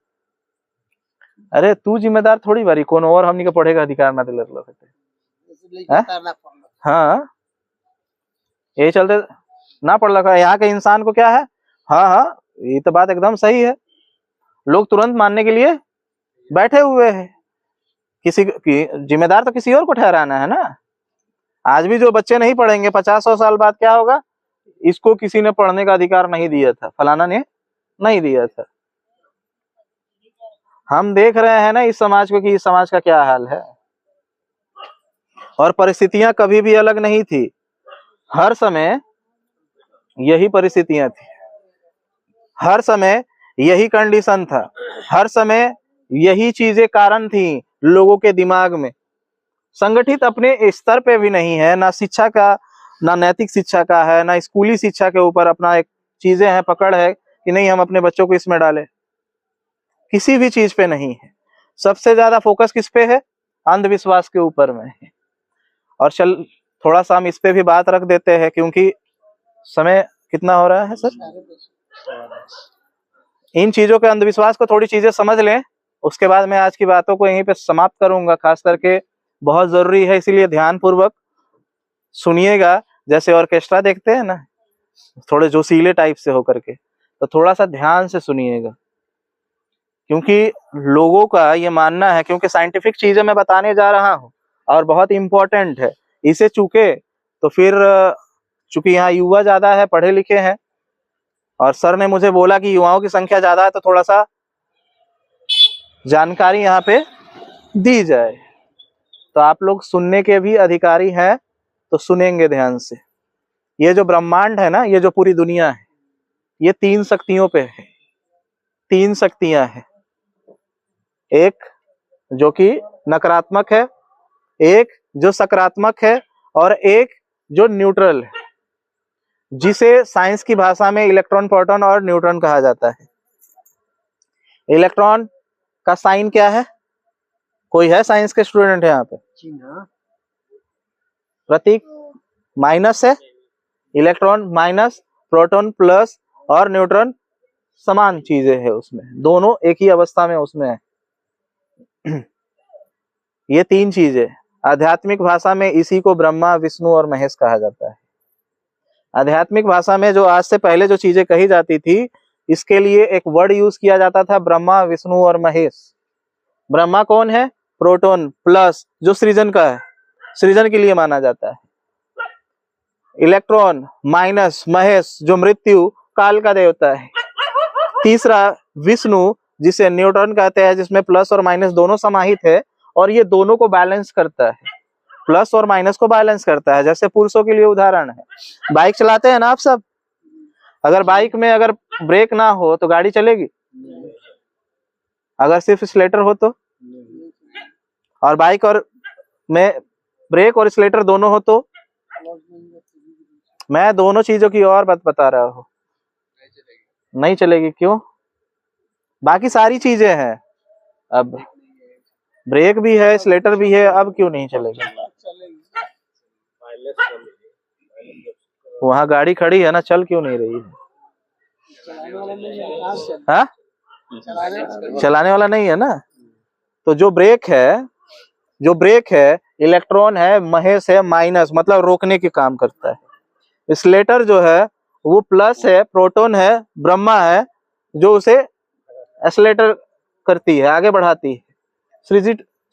अरे तू जिम्मेदार थोड़ी बारी, कौन और हमनी के पढ़े का अधिकार ना दिल। हाँ ये चलते ना पढ़ लगा यहाँ के इंसान को क्या है। हाँ ये तो बात एकदम सही है, लोग तुरंत मानने के लिए बैठे हुए हैं। किसी की जिम्मेदार तो किसी और को ठहराना है ना। आज भी जो बच्चे नहीं पढ़ेंगे 50-100 साल बाद क्या होगा, इसको किसी ने पढ़ने का अधिकार नहीं दिया था, फलाना ने नहीं दिया था। हम देख रहे हैं ना इस समाज को कि इस समाज का क्या हाल है। और परिस्थितियां कभी भी अलग नहीं थी, हर समय यही परिस्थितियां थी, हर समय यही कंडीशन था, हर समय यही चीजें कारण थी लोगों के दिमाग में। संगठित अपने स्तर पे भी नहीं है, ना शिक्षा का, ना नैतिक शिक्षा का है, ना स्कूली शिक्षा के ऊपर अपना एक चीजें हैं, पकड़ है कि नहीं हम अपने बच्चों को इसमें डालें, किसी भी चीज पे नहीं है। सबसे ज्यादा फोकस किस पे है? अंधविश्वास के ऊपर में है। और चल थोड़ा सा हम इस पे भी बात रख देते हैं, क्योंकि समय कितना हो रहा है सर? इन चीजों के अंधविश्वास को थोड़ी चीजें समझ लें, उसके बाद मैं आज की बातों को यहीं पे समाप्त करूंगा। खास करके बहुत जरूरी है, इसीलिए ध्यान पूर्वक सुनिएगा। जैसे ऑर्केस्ट्रा देखते हैं ना, थोड़े जोशीले टाइप से होकर के, तो थोड़ा सा ध्यान से सुनिएगा, क्योंकि लोगों का ये मानना है, क्योंकि साइंटिफिक चीजें मैं बताने जा रहा हूँ और बहुत इंपॉर्टेंट है, इसे चूके तो फिर, चूंकि यहाँ युवा ज्यादा है, पढ़े लिखे हैं, और सर ने मुझे बोला कि युवाओं की संख्या ज्यादा है, तो थोड़ा सा जानकारी यहाँ पे दी जाए। तो आप लोग सुनने के भी अधिकारी हैं, तो सुनेंगे ध्यान से। ये जो ब्रह्मांड है ना, ये जो पूरी दुनिया है, ये 3 शक्तियों पे है। 3 शक्तियां हैं, एक जो कि नकारात्मक है, एक जो सकारात्मक है, और एक जो न्यूट्रल है, जिसे साइंस की भाषा में इलेक्ट्रॉन, प्रोटॉन और न्यूट्रॉन कहा जाता है। इलेक्ट्रॉन का साइन क्या है? कोई है साइंस के स्टूडेंट है यहाँ पे? प्रतीक माइनस है, इलेक्ट्रॉन माइनस, प्रोटॉन प्लस और न्यूट्रॉन समान चीजें है, उसमें दोनों एक ही अवस्था में उसमें है। ये 3 चीजें आध्यात्मिक भाषा में, इसी को ब्रह्मा, विष्णु और महेश कहा जाता है। आध्यात्मिक भाषा में जो आज से पहले जो चीजें कही जाती थी, इसके लिए एक वर्ड यूज किया जाता था, ब्रह्मा, विष्णु और महेश। ब्रह्मा कौन है? प्रोटॉन प्लस, जो सृजन का है, सृजन के लिए माना जाता है। इलेक्ट्रॉन माइनस महेश, जो मृत्यु काल का देवता है। तीसरा विष्णु, जिसे न्यूट्रॉन कहते हैं, जिसमें प्लस और माइनस दोनों समाहित है, और ये दोनों को बैलेंस करता है, प्लस और माइनस को बैलेंस करता है। जैसे पुरुषों के लिए उदाहरण है, बाइक चलाते हैं ना आप सब, अगर बाइक में अगर ब्रेक ना हो तो गाड़ी चलेगी? अगर सिर्फ स्लेटर हो तो? और बाइक और में ब्रेक और स्लेटर दोनों हो तो? मैं दोनों चीजों की और बात बता रहा हूँ, नहीं चलेगी। क्यों? बाकी सारी चीजें हैं, अब ब्रेक भी है, स्लेटर भी है, अब क्यों नहीं चलेगी? वहां गाड़ी खड़ी है ना, चल क्यों नहीं रही है? हाँ, चलाने वाला नहीं है ना। तो जो ब्रेक है, इलेक्ट्रॉन है, महेश है, माइनस मतलब रोकने के काम करता है। स्लेटर जो है वो प्लस है, प्रोटॉन है, ब्रह्मा है, जो उसे एक्सेलेरेटर करती है, आगे बढ़ाती है,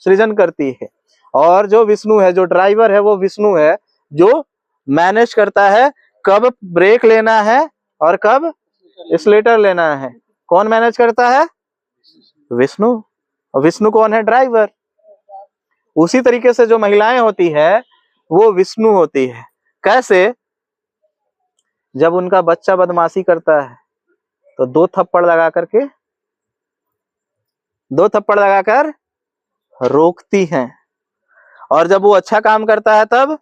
सृजन करती है। और जो विष्णु है, जो ड्राइवर है, वो विष्णु है, जो मैनेज करता है कब ब्रेक लेना है और कब एक्सेलेरेटर लेना है। कौन मैनेज करता है? विष्णु। विष्णु कौन है? ड्राइवर। उसी तरीके से जो महिलाएं होती है, वो विष्णु होती है। कैसे? जब उनका बच्चा बदमाशी करता है तो 2 थप्पड़ लगाकर रोकती हैं, और जब वो अच्छा काम करता है तब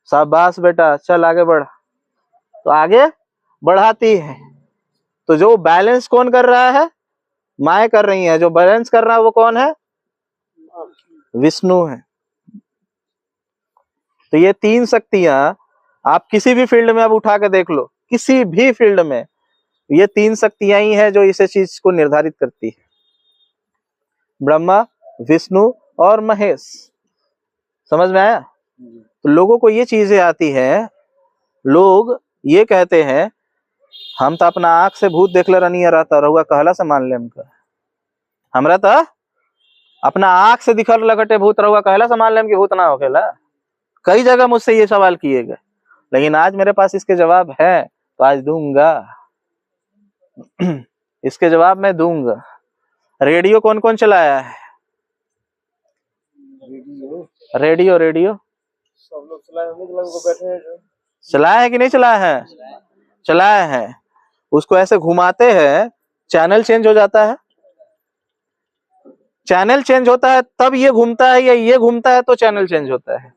शाबाश बेटा चल आगे बढ़, तो आगे बढ़ाती है। तो जो बैलेंस कौन कर रहा है? माएं कर रही हैं। जो बैलेंस कर रहा है वो कौन है? विष्णु है। तो ये 3 शक्तियां आप किसी भी फील्ड में अब उठा के देख लो, किसी भी फील्ड में ये 3 शक्तियां ही है जो इस चीज को निर्धारित करती है, ब्रह्मा, विष्णु और महेश। समझ में आया? तो लोगों को ये चीजें आती है, लोग ये कहते हैं हम तो अपना आंख से भूत देख ले रनिया रहता रहुआ कहला से मान ले हमका, हमरा तो अपना आंख से दिखल लगटे भूत रहुआ कहला से मान ले कि भूत ना होखेला। कई जगह मुझसे ये सवाल किए गए, लेकिन आज मेरे पास इसके जवाब है, तो आज दूंगा। इसके जवाब मैं दूंगा। रेडियो कौन कौन चलाया है? रेडियो रेडियो सब लोग चलाए होंगे, तो लोग बैठे हैं जो चलाया है कि नहीं चलाया है? चलाया है। उसको ऐसे घुमाते हैं, चैनल चेंज हो जाता है। चैनल चेंज होता है तब ये घूमता है, या ये घूमता है तो चैनल चेंज होता है?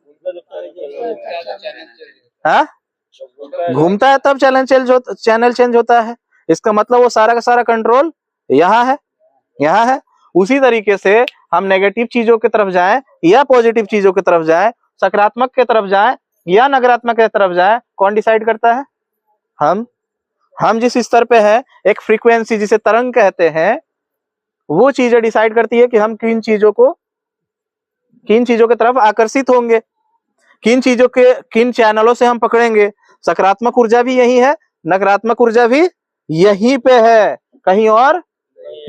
हाँ, घूमता है तब चैनल चेंज होता है। इसका मतलब वो सारा का सारा कंट्रोल यहाँ है, यहाँ है। उसी तरीके से हम नेगेटिव चीजों की तरफ जाएं या पॉजिटिव चीजों की तरफ जाएं, सकारात्मक की तरफ जाएं या नकारात्मक की तरफ जाएं, कौन डिसाइड करता है? हम जिस स्तर पे है, एक फ्रीक्वेंसी जिसे तरंग कहते हैं, वो चीजें डिसाइड करती है कि हम किन चीजों की तरफ आकर्षित होंगे, किन चैनलों से हम पकड़ेंगे। सकारात्मक ऊर्जा भी यही है, नकारात्मक ऊर्जा भी यहीं पे है, कहीं और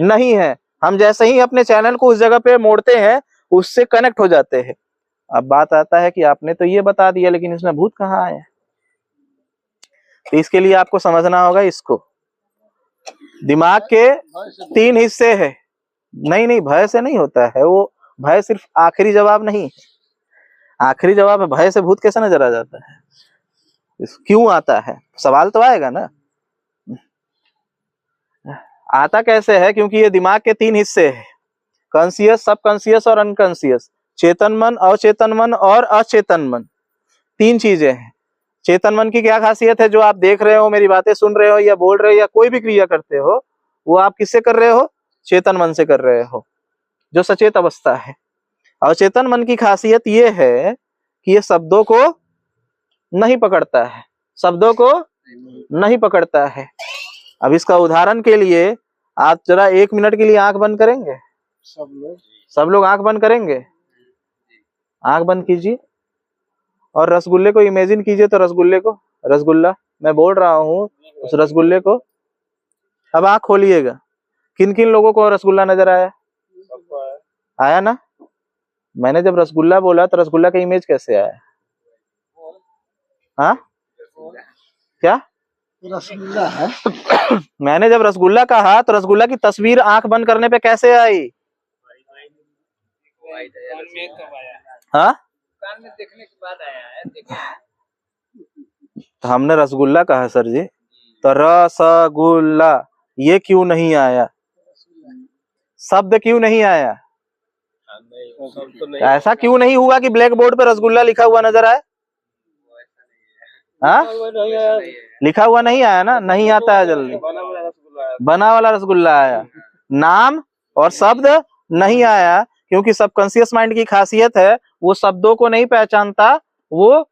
नहीं है। हम जैसे ही अपने चैनल को उस जगह पे मोड़ते हैं, उससे कनेक्ट हो जाते हैं। अब बात आता है कि आपने तो ये बता दिया, लेकिन इसमें भूत कहाँ आया? तो इसके लिए आपको समझना होगा इसको। दिमाग के 3 हिस्से है। नहीं, भय से नहीं होता है वो। भय सिर्फ आखिरी जवाब नहीं है। आखिरी जवाब है, भय से भूत कैसे नजर आ जाता है? क्यों आता है? सवाल तो आएगा ना। आता कैसे है? क्योंकि ये दिमाग के 3 हिस्से हैं, कॉन्शियस, सबकॉन्शियस और अनकॉन्शियस। चेतन मन, अवचेतन मन और अचेतन मन, 3 चीजें हैं। चेतन मन की क्या खासियत है? जो आप देख रहे हो, मेरी बातें सुन रहे हो या बोल रहे हो या कोई भी क्रिया करते हो, वो आप किससे कर रहे हो? चेतन मन से कर रहे हो, जो सचेत अवस्था है। अवचेतन मन की खासियत ये है कि ये शब्दों को नहीं पकड़ता है, शब्दों को नहीं पकड़ता है। अब इसका उदाहरण के लिए आप जरा 1 मिनट के लिए आंख बंद करेंगे? सब लोग आंख बंद करेंगे? आंख बंद कीजिए और रसगुल्ले को इमेजिन कीजिए। तो रसगुल्ला मैं बोल रहा हूँ, उस रसगुल्ले को अब आंख खोलिएगा। किन किन लोगों को रसगुल्ला नजर आया? आया ना? मैंने जब रसगुल्ला बोला तो रसगुल्ला का इमेज कैसे आया? हाँ, क्या रसगुल्ला है? मैंने जब रसगुल्ला कहा तो रसगुल्ला की तस्वीर आंख बंद करने पे कैसे आई? हाँ, दुकान में देखने के बाद आया है। तो हमने रसगुल्ला कहा सर जी, तो रसगुल्ला ये क्यों नहीं आया? शब्द क्यों नहीं आया? ऐसा क्यों नहीं हुआ कि ब्लैक बोर्ड पे रसगुल्ला लिखा हुआ नजर आए? हाँ, लिखा हुआ नहीं आया ना? नहीं आता है जल्दी। बना वाला रसगुल्ला आया, नाम और शब्द नहीं आया। क्योंकि सबकॉन्शियस माइंड की खासियत है, वो शब्दों को नहीं पहचानता। वो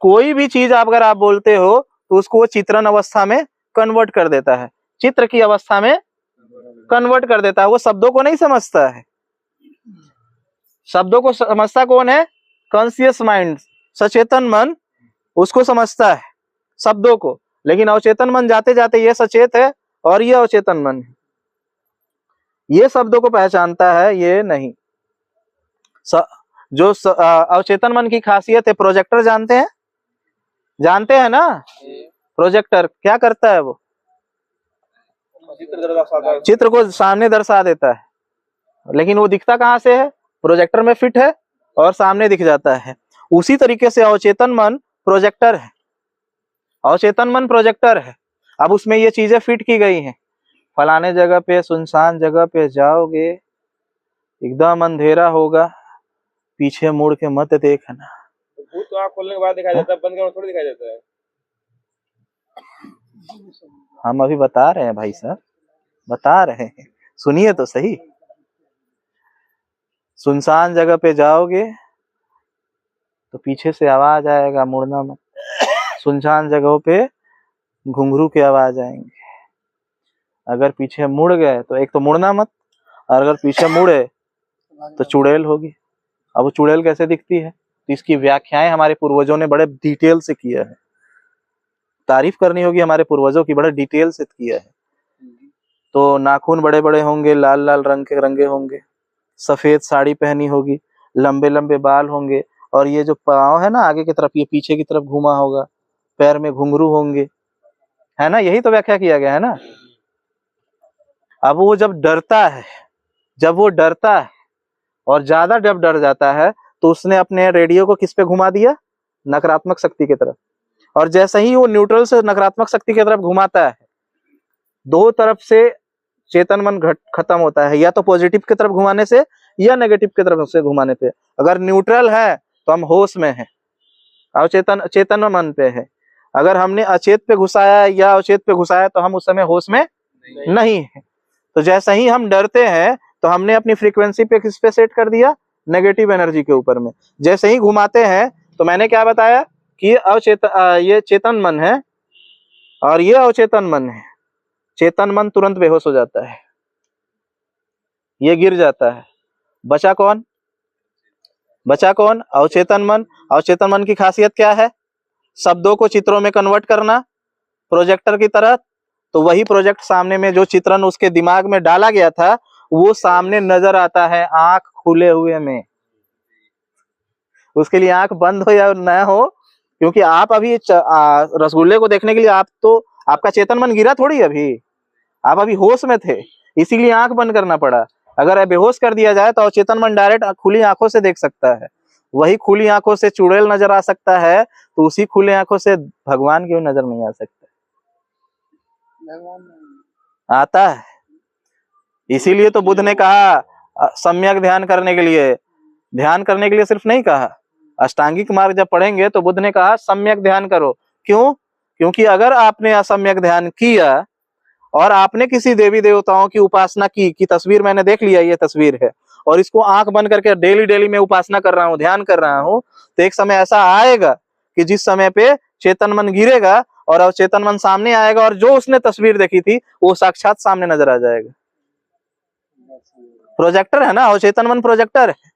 कोई भी चीज अगर आप बोलते हो तो उसको वो चित्रण अवस्था में कन्वर्ट कर देता है, चित्र की अवस्था में कन्वर्ट कर देता है। वो शब्दों को नहीं समझता है। शब्दों को समझता कौन है? कॉन्शियस माइंड, सचेतन मन उसको समझता है शब्दों को। लेकिन अवचेतन मन जाते जाते ये सचेत है और ये अवचेतन मन है, ये शब्दों को पहचानता है, ये नहीं। जो अवचेतन मन की खासियत है, प्रोजेक्टर जानते हैं ना? प्रोजेक्टर क्या करता है? वो चित्र को सामने दर्शा देता है, लेकिन वो दिखता कहाँ से है? प्रोजेक्टर में फिट है और सामने दिख जाता है। उसी तरीके से अवचेतन मन प्रोजेक्टर है, अवचेतन मन प्रोजेक्टर है। अब उसमें ये चीजें फिट की गई हैं। फलाने जगह पे, सुनसान जगह पे जाओगे, एकदम अंधेरा होगा, पीछे मुड़ के मत देखना। भूत तो आँख खोलने के बाद दिखाई देता है, बंद करने थोड़ी दिखाई देता है। हम अभी बता रहे हैं भाई साहब, बता रहे हैं, सुनिए तो सही। सुनसान जगह पे जाओगे तो पीछे से आवाज आएगा, मुड़ना मत। सुनसान जगहों पे घुंघरू की आवाज आएंगे। अगर पीछे मुड़ गए तो एक तो मुड़ना मत, और अगर पीछे मुड़े तो चुड़ैल होगी। अब वो चुड़ैल कैसे दिखती है? तो इसकी व्याख्याएं हमारे पूर्वजों ने बड़े डिटेल से किया है। तारीफ करनी होगी हमारे पूर्वजों की, बड़े डिटेल से किया है। तो नाखून बड़े बड़े होंगे, लाल लाल रंग के रंगे होंगे, सफेद साड़ी पहनी होगी, लंबे लंबे बाल होंगे, और ये जो पाँव है ना आगे की तरफ, ये पीछे की तरफ घुमा होगा, पैर में घुंघरू होंगे, है ना? यही तो व्याख्या किया गया है ना। अब वो जब वो डरता है और ज्यादा जब डर जाता है तो उसने अपने रेडियो को किस पे घुमा दिया, नकारात्मक शक्ति की तरफ। और जैसे ही वो न्यूट्रल से नकारात्मक शक्ति की तरफ घुमाता है, दो तरफ से चेतन मन खत्म होता है, या तो पॉजिटिव की तरफ घुमाने से या नेगेटिव की तरफ से घुमाने पे। अगर न्यूट्रल है तो हम होश में हैं, चेतन मन पे है। अगर हमने अचेत पे घुसाया या अचेत पे घुसाया तो हम उस समय होश में नहीं है। तो जैसे ही हम डरते हैं तो हमने अपनी फ्रीक्वेंसी पे किस पे सेट कर दिया, नेगेटिव एनर्जी के ऊपर में। जैसे ही घुमाते हैं तो मैंने क्या बताया कि ये चेतन मन है और ये अवचेतन मन है। चेतन मन तुरंत बेहोश हो जाता है, ये गिर जाता है। बचा कौन, अवचेतन मन। अवचेतन मन की खासियत क्या है, शब्दों को चित्रों में कन्वर्ट करना प्रोजेक्टर की तरह। तो वही प्रोजेक्ट सामने में जो चित्रण उसके दिमाग में डाला गया था वो सामने नजर आता है आंख खुले हुए में। उसके लिए आंख बंद हो या न हो, क्योंकि आप अभी रसगुल्ले को देखने के लिए आपका चेतन मन गिरा थोड़ी, अभी आप अभी होश में थे, इसीलिए आंख बंद करना पड़ा। अगर बेहोश कर दिया जाए तो चेतन मन डायरेक्ट खुली आंखों से देख सकता है। वही खुली आंखों से चुड़ैल नजर आ सकता है, तो उसी खुले आंखों से भगवान क्यों नजर नहीं आ सकता, आता है। इसीलिए तो बुद्ध ने कहा सम्यक ध्यान करने के लिए सिर्फ नहीं कहा, अष्टांगिक मार्ग जब पढ़ेंगे तो बुद्ध ने कहा सम्यक ध्यान करो। क्यों? क्योंकि अगर आपने असम्यक ध्यान किया और आपने किसी देवी देवताओं की उपासना की तस्वीर मैंने देख लिया, ये तस्वीर है, और इसको आंख बंद करके डेली मैं उपासना कर रहा हूँ, ध्यान कर रहा हूँ, तो एक समय ऐसा आएगा कि जिस समय पे चेतन मन गिरेगा और अवचेतन मन सामने आएगा और जो उसने तस्वीर देखी थी वो साक्षात सामने नजर आ जाएगा। प्रोजेक्टर है ना, अवचेतन मन प्रोजेक्टर है,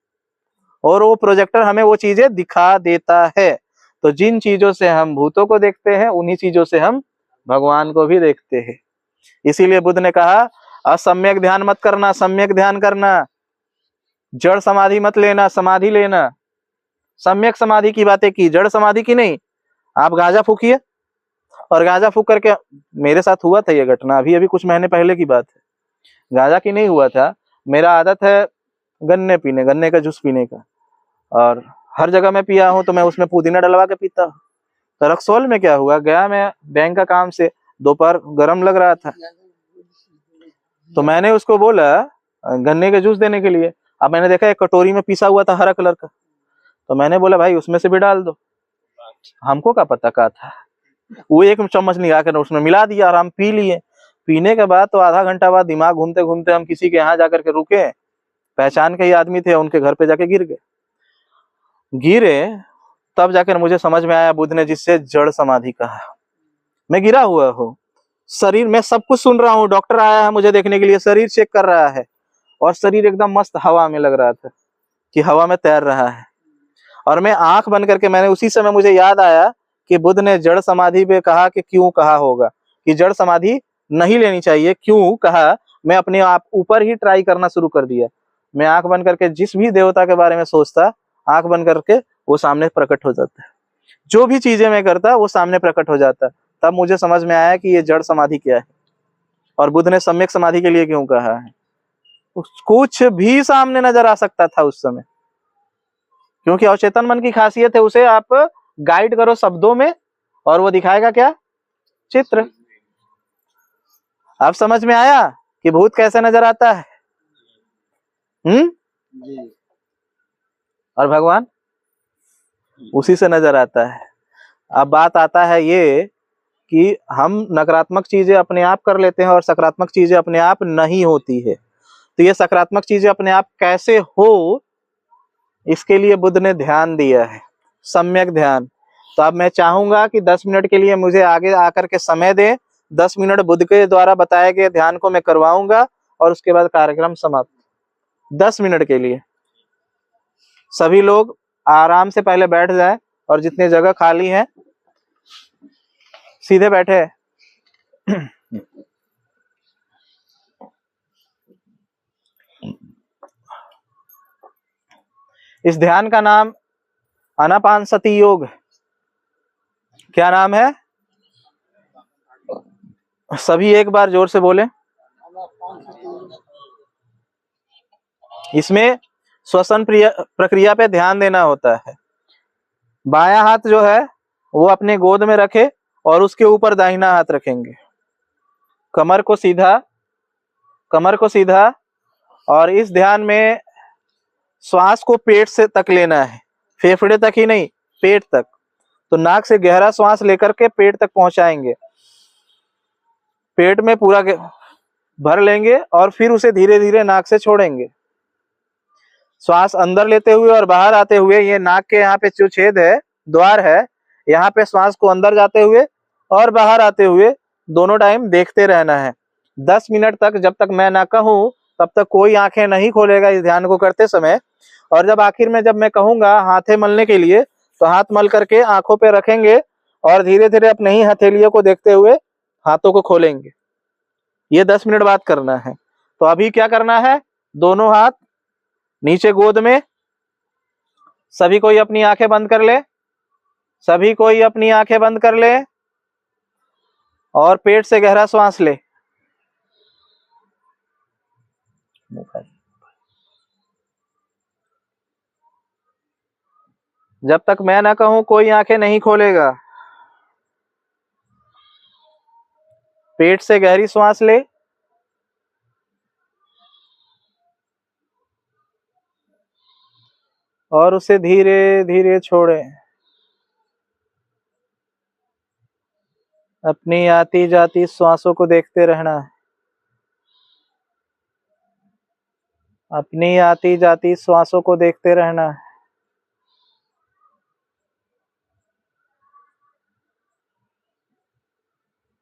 और वो प्रोजेक्टर हमें वो चीजें दिखा देता है। तो जिन चीजों से हम भूतों को देखते हैं उन्हीं चीजों से हम भगवान को भी देखते हैं। इसीलिए बुद्ध ने कहा असम्यक ध्यान मत करना, सम्यक ध्यान करना। जड़ समाधि मत लेना, समाधि लेना। सम्यक समाधि की बातें की, जड़ समाधि की नहीं। आप गांजा फूकिए, और गांजा फूक करके, मेरे साथ हुआ था ये घटना, अभी कुछ महीने पहले की बात है। गांजा की नहीं हुआ था, मेरा आदत है गन्ने का जूस पीने का, और हर जगह मैं पिया हूं तो मैं उसमें पुदीना डलवा के पीता हूं। तो रक्सौल में क्या हुआ, गया मैं बैंक का काम से, दोपहर गर्म लग रहा था, तो मैंने उसको बोला गन्ने का जूस देने के लिए। अब मैंने देखा एक कटोरी में पीसा हुआ था हरा कलर का, तो मैंने बोला भाई उसमें से भी डाल दो। हमको क्या पता क्या था, वो एक चम्मच निकाल कर उसमें मिला दिया और हम पी लिए। पीने के बाद तो आधा घंटा बाद दिमाग घूमते घूमते हम किसी के यहाँ जाकर के रुके, पहचान के ही आदमी थे, उनके घर पे जाके गिरे। तब जाकर मुझे समझ में आया बुद्ध ने जिससे जड़ समाधि कहा। मैं गिरा हुआ हूँ, शरीर में सब कुछ सुन रहा हूँ, डॉक्टर आया है मुझे देखने के लिए, शरीर चेक कर रहा है, और शरीर एकदम मस्त हवा में लग रहा था कि हवा में तैर रहा है। और मैं आंख बंद करके, मैंने उसी समय मुझे याद आया कि बुद्ध ने जड़ समाधि पे कहा कि क्यों कहा होगा कि जड़ समाधि नहीं लेनी चाहिए, क्यों कहा। मैं अपने आप ऊपर ही ट्राई करना शुरू कर दिया। मैं आंख बंद करके जिस भी देवता के बारे में सोचता, आंख बंद करके वो सामने प्रकट हो जाता है। जो भी चीजें मैं करता वो सामने प्रकट हो जाता। तब मुझे समझ में आया कि ये जड़ समाधि क्या है और बुद्ध ने सम्यक समाधि के लिए क्यों कहा है। कुछ भी सामने नजर आ सकता था उस समय, क्योंकि अवचेतन मन की खासियत है, उसे आप गाइड करो शब्दों में और वो दिखाएगा क्या, चित्र। अब समझ में आया कि भूत कैसे नजर आता है। जी। और भगवान उसी से नजर आता है। अब बात आता है ये कि हम नकारात्मक चीजें अपने आप कर लेते हैं और सकारात्मक चीजें अपने आप नहीं होती है। तो ये सकारात्मक चीजें अपने आप कैसे हो, इसके लिए बुद्ध ने ध्यान दिया है, सम्यक ध्यान। तो अब मैं चाहूंगा कि 10 मिनट के लिए मुझे आगे आकर के समय दें। 10 मिनट बुद्ध के द्वारा बताए गए ध्यान को मैं करवाऊंगा और उसके बाद कार्यक्रम समाप्त। 10 मिनट के लिए सभी लोग आराम से पहले बैठ जाएं और जितनी जगह खाली है सीधे बैठे। इस ध्यान का नाम आनापानसति योग। क्या नाम है? सभी एक बार जोर से बोले। इसमें श्वसन प्रक्रिया पे ध्यान देना होता है। बायां हाथ जो है वो अपने गोद में रखे और उसके ऊपर दाहिना हाथ रखेंगे। कमर को सीधा और इस ध्यान में श्वास को पेट से तक लेना है, फेफड़े तक ही नहीं, पेट तक। तो नाक से गहरा श्वास लेकर के पेट तक पहुंचाएंगे, पेट में पूरा भर लेंगे और फिर उसे धीरे धीरे नाक से छोड़ेंगे। श्वास अंदर लेते हुए और बाहर आते हुए, ये नाक के यहाँ पे जो छेद है, द्वार है, यहाँ पे श्वास को अंदर जाते हुए और बाहर आते हुए दोनों टाइम देखते रहना है 10 मिनट तक। जब तक मैं ना कहूं तब तक कोई आंखें नहीं खोलेगा इस ध्यान को करते समय। और जब आखिर में जब मैं कहूंगा हाथे मलने के लिए, तो हाथ मल करके आंखों पे रखेंगे और धीरे धीरे अपने ही हथेलियों को देखते हुए हाथों को खोलेंगे। ये 10 मिनट बाद करना है। तो अभी क्या करना है, दोनों हाथ नीचे गोद में, सभी कोई अपनी आंखें बंद कर ले, सभी कोई अपनी आंखें बंद कर ले और पेट से गहरा श्वास ले। जब तक मैं ना कहूं कोई आंखें नहीं खोलेगा। पेट से गहरी श्वास ले और उसे धीरे धीरे छोड़े। अपनी आती जाती श्वासों को देखते रहना है, अपनी आती जाती श्वासों को देखते रहना है।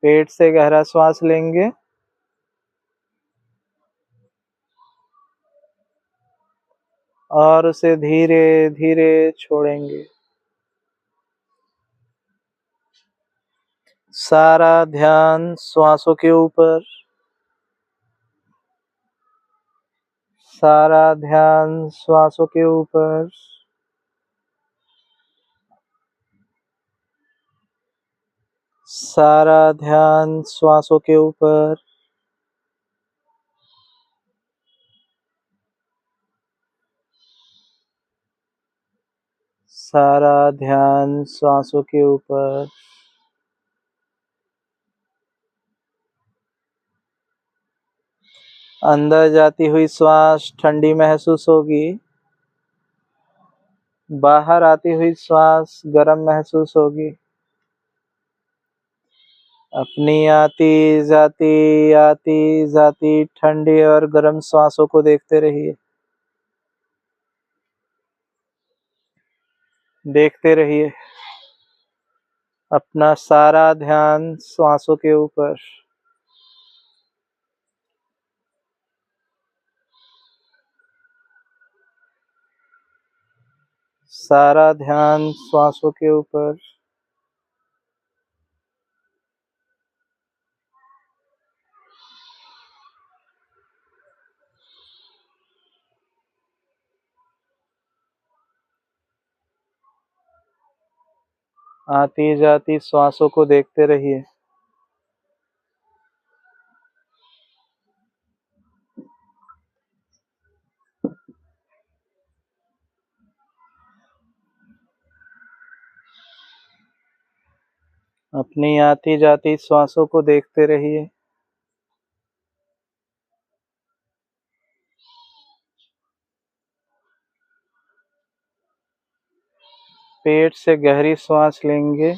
पेट से गहरा श्वास लेंगे और उसे धीरे धीरे छोड़ेंगे। सारा ध्यान श्वासों के ऊपर, सारा ध्यान श्वासों के ऊपर। सारा ध्यान श्वासों के ऊपर। सारा ध्यान श्वासों के ऊपर। अंदर जाती हुई श्वास ठंडी महसूस होगी, बाहर आती हुई श्वास गर्म महसूस होगी। अपनी आती जाती ठंडी और गर्म श्वासों को देखते रहिए, देखते रहिए। अपना सारा ध्यान श्वासों के ऊपर। सारा ध्यान श्वासों के ऊपर। आती जाती श्वासों को देखते रहिए। अपनी आती जाती श्वासों को देखते रहिए। पेट से गहरी श्वास लेंगे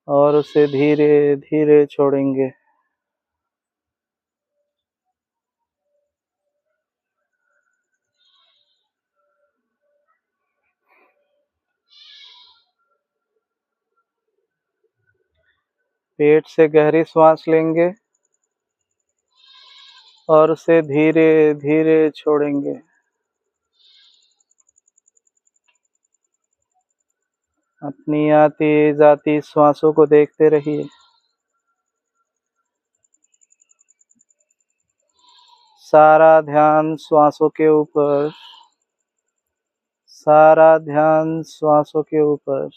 और उसे धीरे धीरे छोड़ेंगे। पेट से गहरी श्वास लेंगे और उसे धीरे धीरे छोड़ेंगे। अपनी आती जाती श्वासों को देखते रहिए। सारा ध्यान श्वासों के ऊपर, सारा ध्यान श्वासों के ऊपर।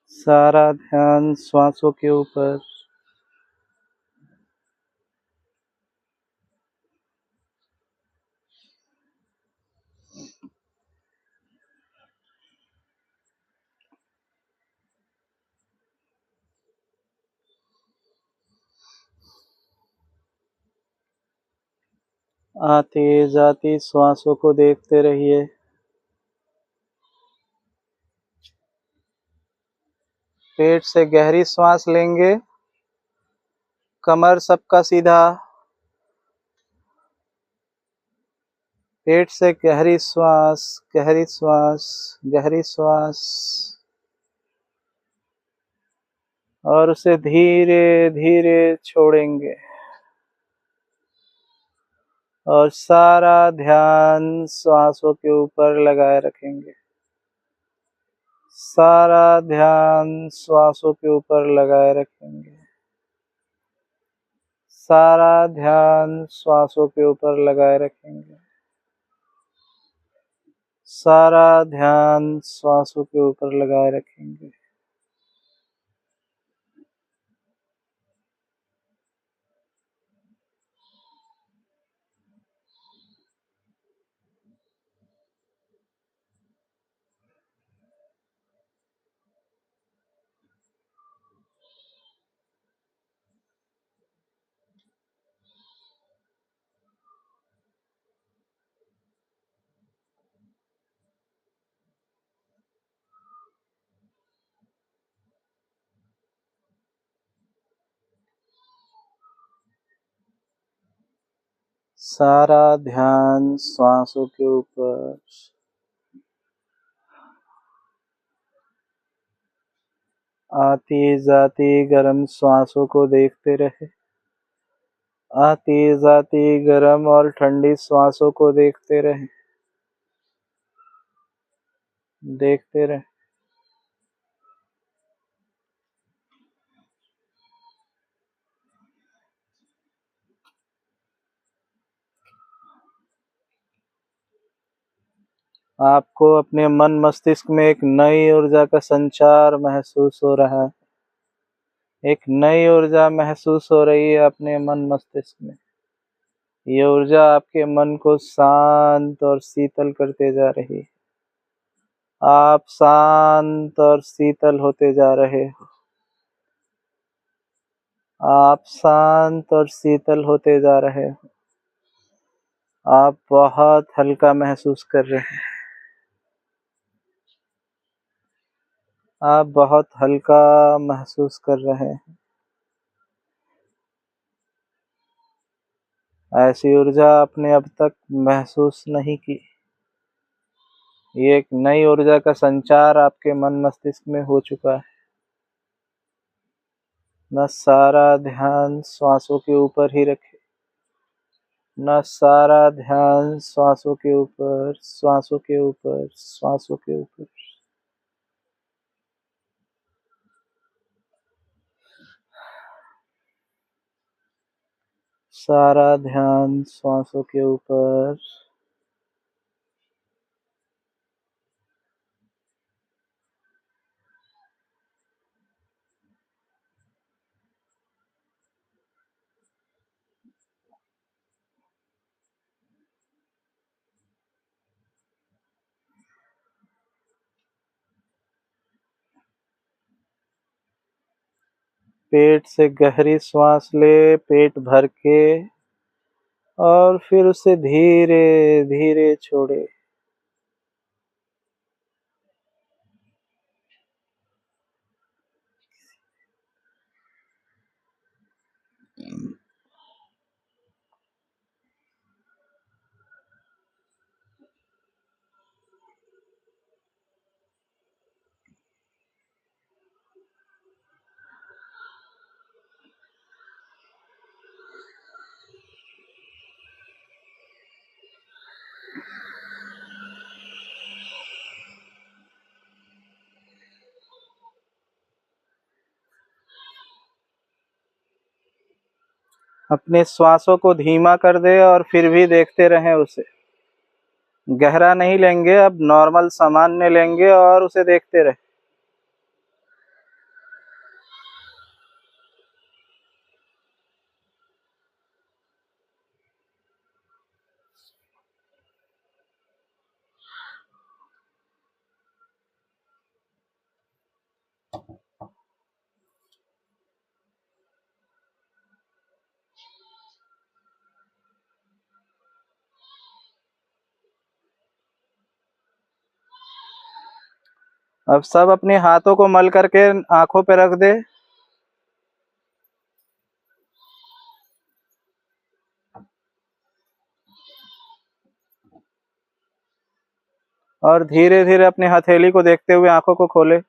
सारा ध्यान श्वासों के ऊपर। आती जाती श्वासों को देखते रहिए। पेट से गहरी श्वास लेंगे, कमर सबका सीधा। पेट से गहरी श्वास, गहरी श्वास, गहरी श्वास, और उसे धीरे धीरे छोड़ेंगे और सारा ध्यान श्वासों के ऊपर लगाए रखेंगे। सारा ध्यान श्वासों के ऊपर लगाए रखेंगे। सारा ध्यान श्वासों के ऊपर लगाए रखेंगे। सारा ध्यान श्वासों के ऊपर लगाए रखेंगे। सारा ध्यान श्वासों के ऊपर। आती जाती गर्म श्वासों को देखते रहे। आती जाती गर्म और ठंडी श्वासों को देखते रहे। देखते रहे। आपको अपने मन मस्तिष्क में एक नई ऊर्जा का संचार महसूस हो रहा है। एक नई ऊर्जा महसूस हो रही है अपने मन मस्तिष्क में। ये ऊर्जा आपके मन को शांत और शीतल करते जा रही है। आप शांत और शीतल होते जा रहे हो। आप शांत और शीतल होते जा रहे हो। आप बहुत हल्का महसूस कर रहे हैं। आप बहुत हल्का महसूस कर रहे हैं। ऐसी ऊर्जा आपने अब तक महसूस नहीं की। ये एक नई ऊर्जा का संचार आपके मन मस्तिष्क में हो चुका है। न सारा ध्यान श्वासों के ऊपर ही रखें। न सारा ध्यान श्वासों के ऊपर, श्वासों के ऊपर, श्वासों के ऊपर। सारा ध्यान श्वासों के ऊपर। पेट से गहरी श्वास ले, पेट भर के, और फिर उसे धीरे धीरे छोड़े। अपने श्वासों को धीमा कर दे और फिर भी देखते रहें उसे। गहरा नहीं लेंगे, अब नॉर्मल सामान्य लेंगे और उसे देखते रहें। अब सब अपने हाथों को मल करके आंखों पे रख दे। और धीरे धीरे अपनी हथेली को देखते हुए आंखों को खोले।